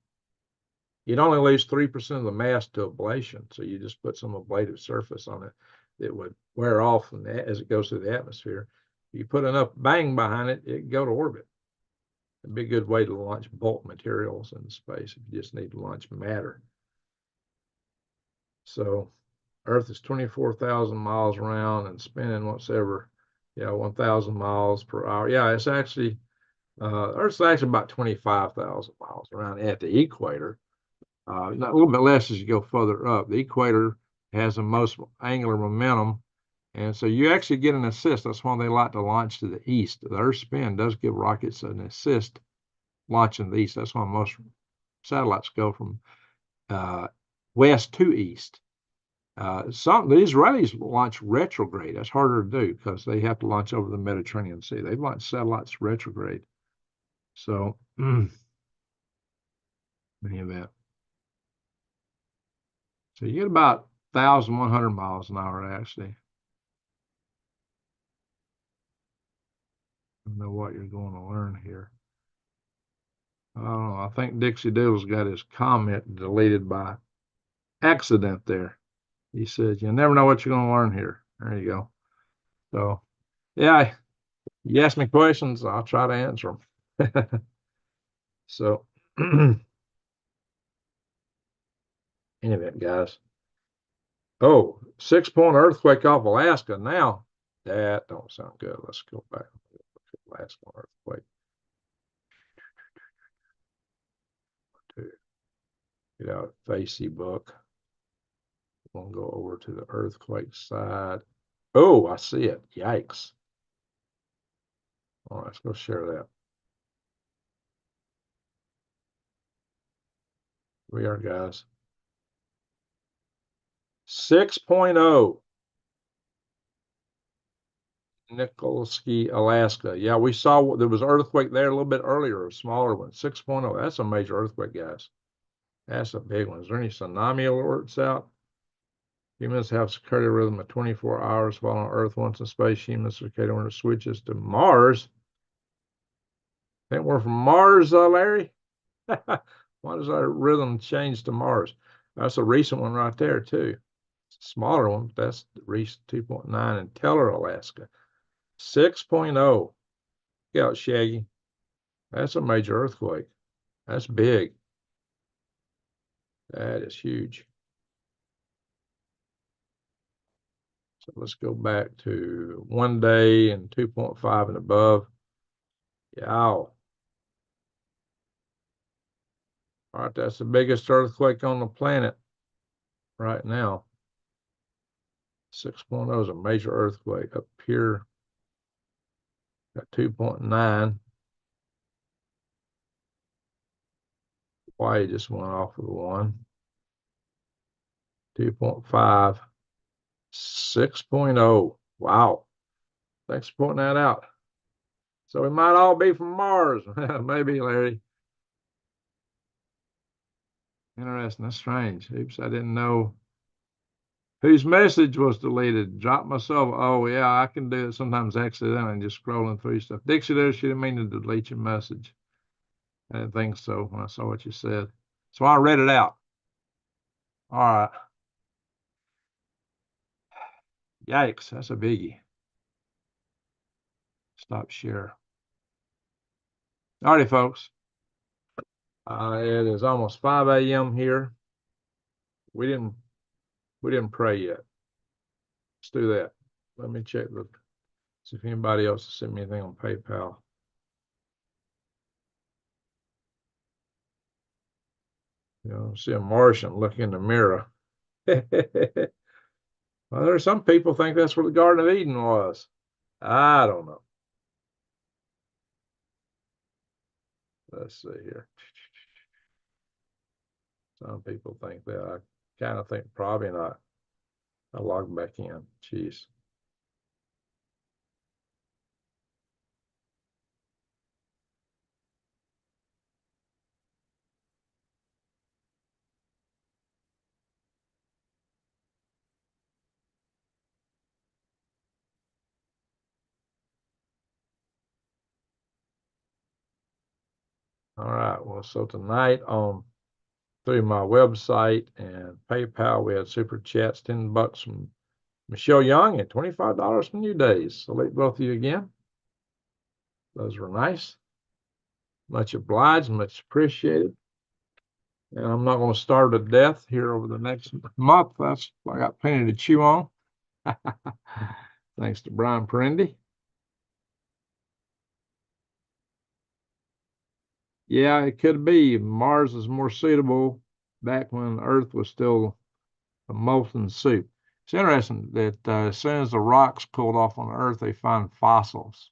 You'd only lose 3% of the mass to ablation. So you just put some ablative surface on it that would wear off as it goes through the atmosphere. If you put enough bang behind it, it can go to orbit. It'd be a good way to launch bulk materials in space if you just need to launch matter. So Earth is 24,000 miles around and spinning whatever, 1,000 miles per hour. Yeah, it's actually, Earth's actually about 25,000 miles around at the equator. A little bit less as you go further up. The equator has the most angular momentum, and so you actually get an assist. That's why they like to launch to the east. The Earth's spin does give rockets an assist launching to the east. That's why most satellites go from west to east. The Israelis launch retrograde. That's harder to do because they have to launch over the Mediterranean Sea. They launch satellites retrograde. So, any of that. So you get about 1,100 miles an hour, actually. I don't know what you're going to learn here. I don't know. I think Dixie Doodle's got his comment deleted by accident there. He says, you never know what you're going to learn here. There you go. So, yeah, you ask me questions, I'll try to answer them. So, anyway, guys. Oh, 6-point earthquake off Alaska. Now, that don't sound good. Let's go back. Last one earthquake. Get out Facebook. We'll go over to the earthquake side. Oh, I see it. Yikes. All right, let's go share that. We are, guys. 6.0. Nikolsky, Alaska. Yeah, we saw there was an earthquake there a little bit earlier, a smaller one. 6.0. That's a major earthquake, guys. That's a big one. Is there any tsunami alerts out? Humans have circadian rhythm of 24 hours while on Earth. Once in space, humans circadian rhythm switches to Mars. Think we're from Mars, Larry? Why does our rhythm change to Mars? That's a recent one right there, too. Smaller one, but that's the recent 2.9 in Teller, Alaska. 6.0. Yeah, Shaggy. That's a major earthquake. That's big. That is huge. So let's go back to 1 day and 2.5 and above. Yeah. All right, that's the biggest earthquake on the planet right now. 6.0 is a major earthquake. Up here, got 2.9. Hawaii just went off with one. 2.5. 6.0. Wow. Thanks for pointing that out. So we might all be from Mars. Maybe, Larry. Interesting. That's strange. Oops, I didn't know whose message was deleted. Drop myself. Oh, yeah, I can do it sometimes accidentally and just scrolling through stuff. Dixie there, she didn't mean to delete your message. I didn't think so when I saw what you said. So I read it out. All right. Yikes, that's a biggie. Stop share. All righty, folks. It is almost 5 a.m. here. We didn't pray yet. Let's do that. Let me check see if anybody else has sent me anything on PayPal. You know, see a Martian look in the mirror. Well, there's some people think that's what the Garden of Eden was. I don't know. Let's see here. Some people think that. I kind of think probably not. I log back in. Jeez. All right. Well, so tonight on through my website and PayPal, we had super chats, $10 from Michelle Young and $25 from New Days. So let both of you again. Those were nice. Much obliged, much appreciated. And I'm not going to starve to death here over the next month. I got plenty to chew on. Thanks to Brian Perendi. Yeah, it could be. Mars is more suitable back when Earth was still a molten soup. It's interesting that as soon as the rocks cooled off on Earth, they find fossils.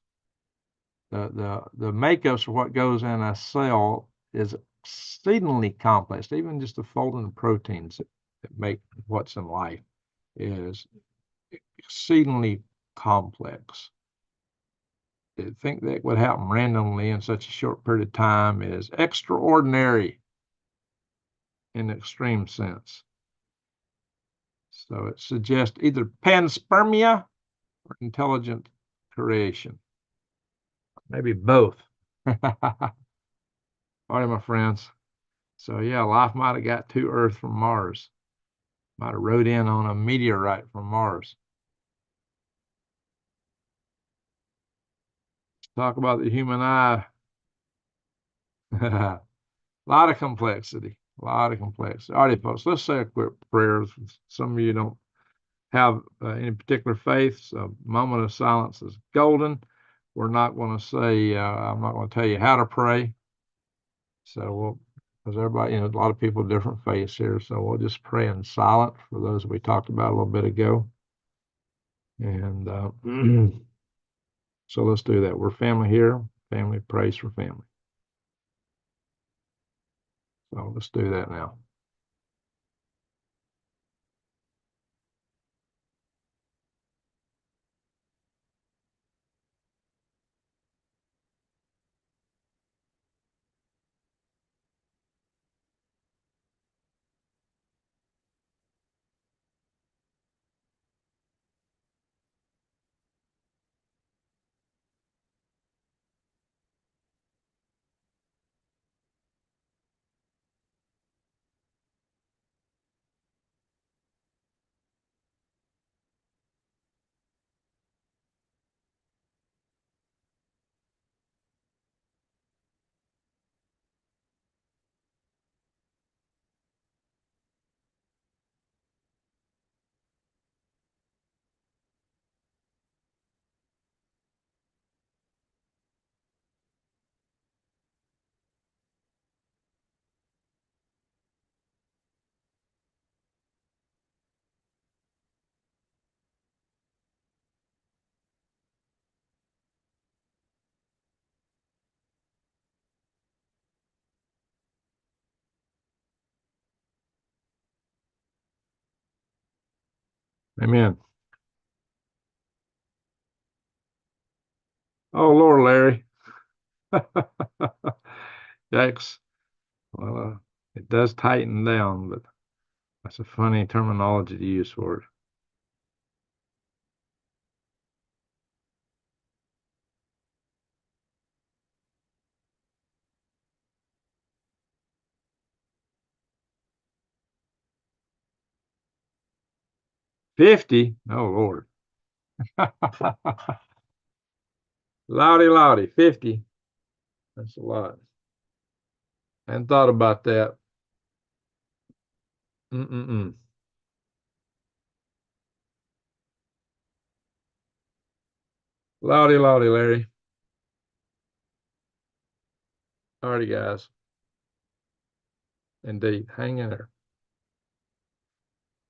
The makeups of what goes in a cell is exceedingly complex. Even just the folding of proteins that make what's in life is exceedingly complex. To think that would happen randomly in such a short period of time is extraordinary in the extreme sense. So it suggests either panspermia or intelligent creation. Maybe both. All right, my friends. So yeah, life might have got to Earth from Mars. Might have rode in on a meteorite from Mars. Talk about the human eye. A lot of complexity. A lot of complexity. All right, folks, let's say a quick prayer. Some of you don't have any particular faith, so a moment of silence is golden. We're not going to say, I'm not going to tell you how to pray. So because everybody, a lot of people have different faiths here, so we'll just pray in silence for those we talked about a little bit ago. And so let's do that. We're family here. Family prays for family. So let's do that now. Amen. Oh, Lord, Larry. Yikes. Well, It does tighten down, but that's a funny terminology to use for it. $50? Oh, Lord. Loudy, 50. That's a lot. I hadn't thought about that. Mm-mm-mm. Loudy, Larry. All righty, guys. Indeed. Hang in there.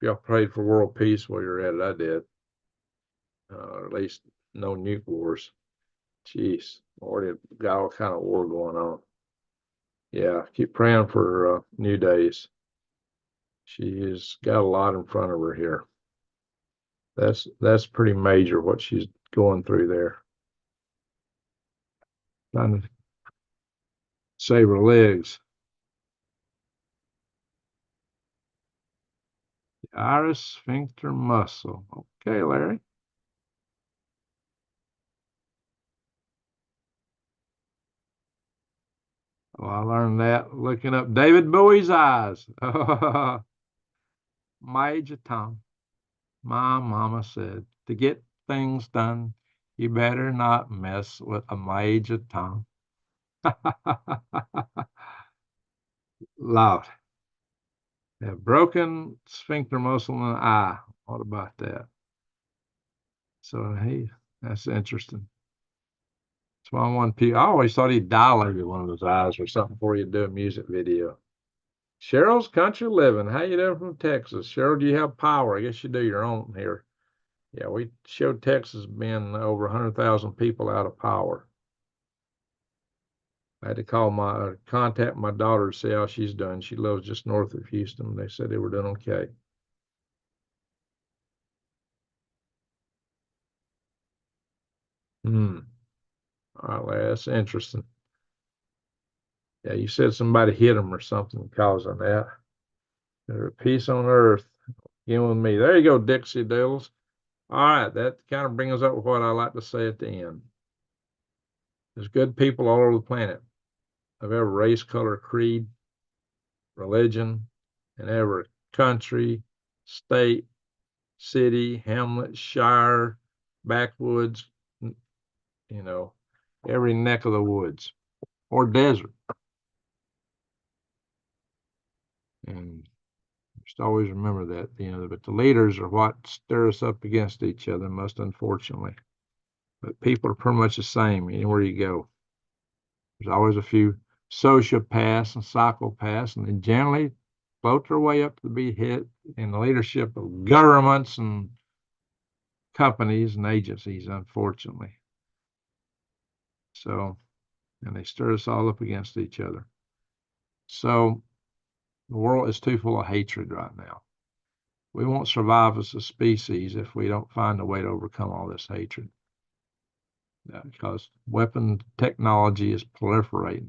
Y'all prayed for world peace while you're at it. I did. At least no nuke wars. Jeez. Already got all kind of war going on. Yeah. Keep praying for New Days. She's got a lot in front of her here. That's pretty major what she's going through there. Trying to save her legs. The iris sphincter muscle. Okay, Larry. Well, I learned that looking up David Bowie's eyes. Major Tom. My mama said, to get things done, you better not mess with a Major Tom. Loud. A broken sphincter muscle in the eye. What about that? So that's interesting. That's why I want people. I always thought he dilated one of his eyes or something before you do a music video. Cheryl's Country Living. How you doing from Texas? Cheryl, do you have power? I guess you do your own here. Yeah, we showed Texas being over 100,000 people out of power. I had to contact my daughter to see how she's doing. She lives just north of Houston. They said they were doing okay. Hmm. All right, that's interesting. Yeah, you said somebody hit them or something causing that. There's peace on earth. You with me. There you go, Dixie Dills. All right, that kind of brings us up with what I like to say at the end. There's good people all over the planet of every race, color, creed, religion, in every country, state, city, hamlet, shire, backwoods, you know, every neck of the woods or desert. And just always remember that, but the leaders are what stir us up against each other, most unfortunately. But people are pretty much the same anywhere you go. There's always a few sociopaths and psychopaths, and they generally float their way up to be hit in the leadership of governments and companies and agencies, unfortunately. So, and they stir us all up against each other. So, the world is too full of hatred right now. We won't survive as a species if we don't find a way to overcome all this hatred. Because weapon technology is proliferating.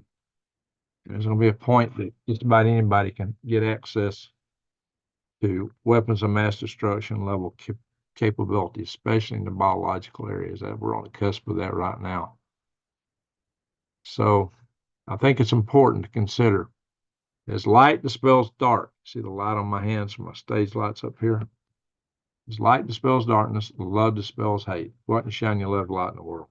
And there's going to be a point that just about anybody can get access to weapons of mass destruction level capability, especially in the biological areas. That we're on the cusp of that right now. So I think it's important to consider as light dispels dark. See the light on my hands from my stage lights up here? As light dispels darkness, love dispels hate. Go out and shine your love light in the world.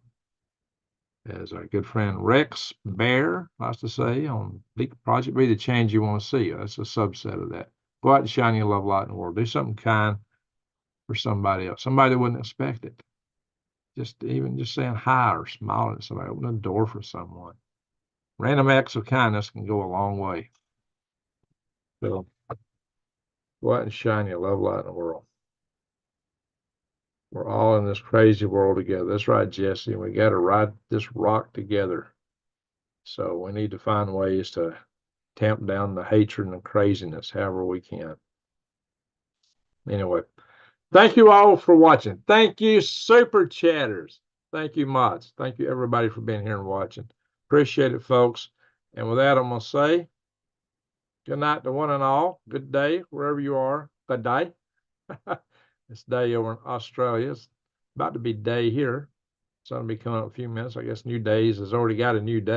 As our good friend Rex Bear likes to say on Project Be the Change You Want to See. That's a subset of that. Go out and shine your love light in the world. Do something kind for somebody else. Somebody that wouldn't expect it. Just saying hi or smiling at somebody, open a door for someone. Random acts of kindness can go a long way. So go out and shine your love light in the world. We're all in this crazy world together. That's right, Jesse. We got to ride this rock together. So we need to find ways to tamp down the hatred and the craziness however we can. Anyway, thank you all for watching. Thank you, super chatters. Thank you, mods. Thank you, everybody, for being here and watching. Appreciate it, folks. And with that, I'm going to say Good night to one and all. Good day, wherever you are. Good day. It's day over in Australia. It's about to be day here. Sun will be coming up in a few minutes. I guess New Days has already got a new day.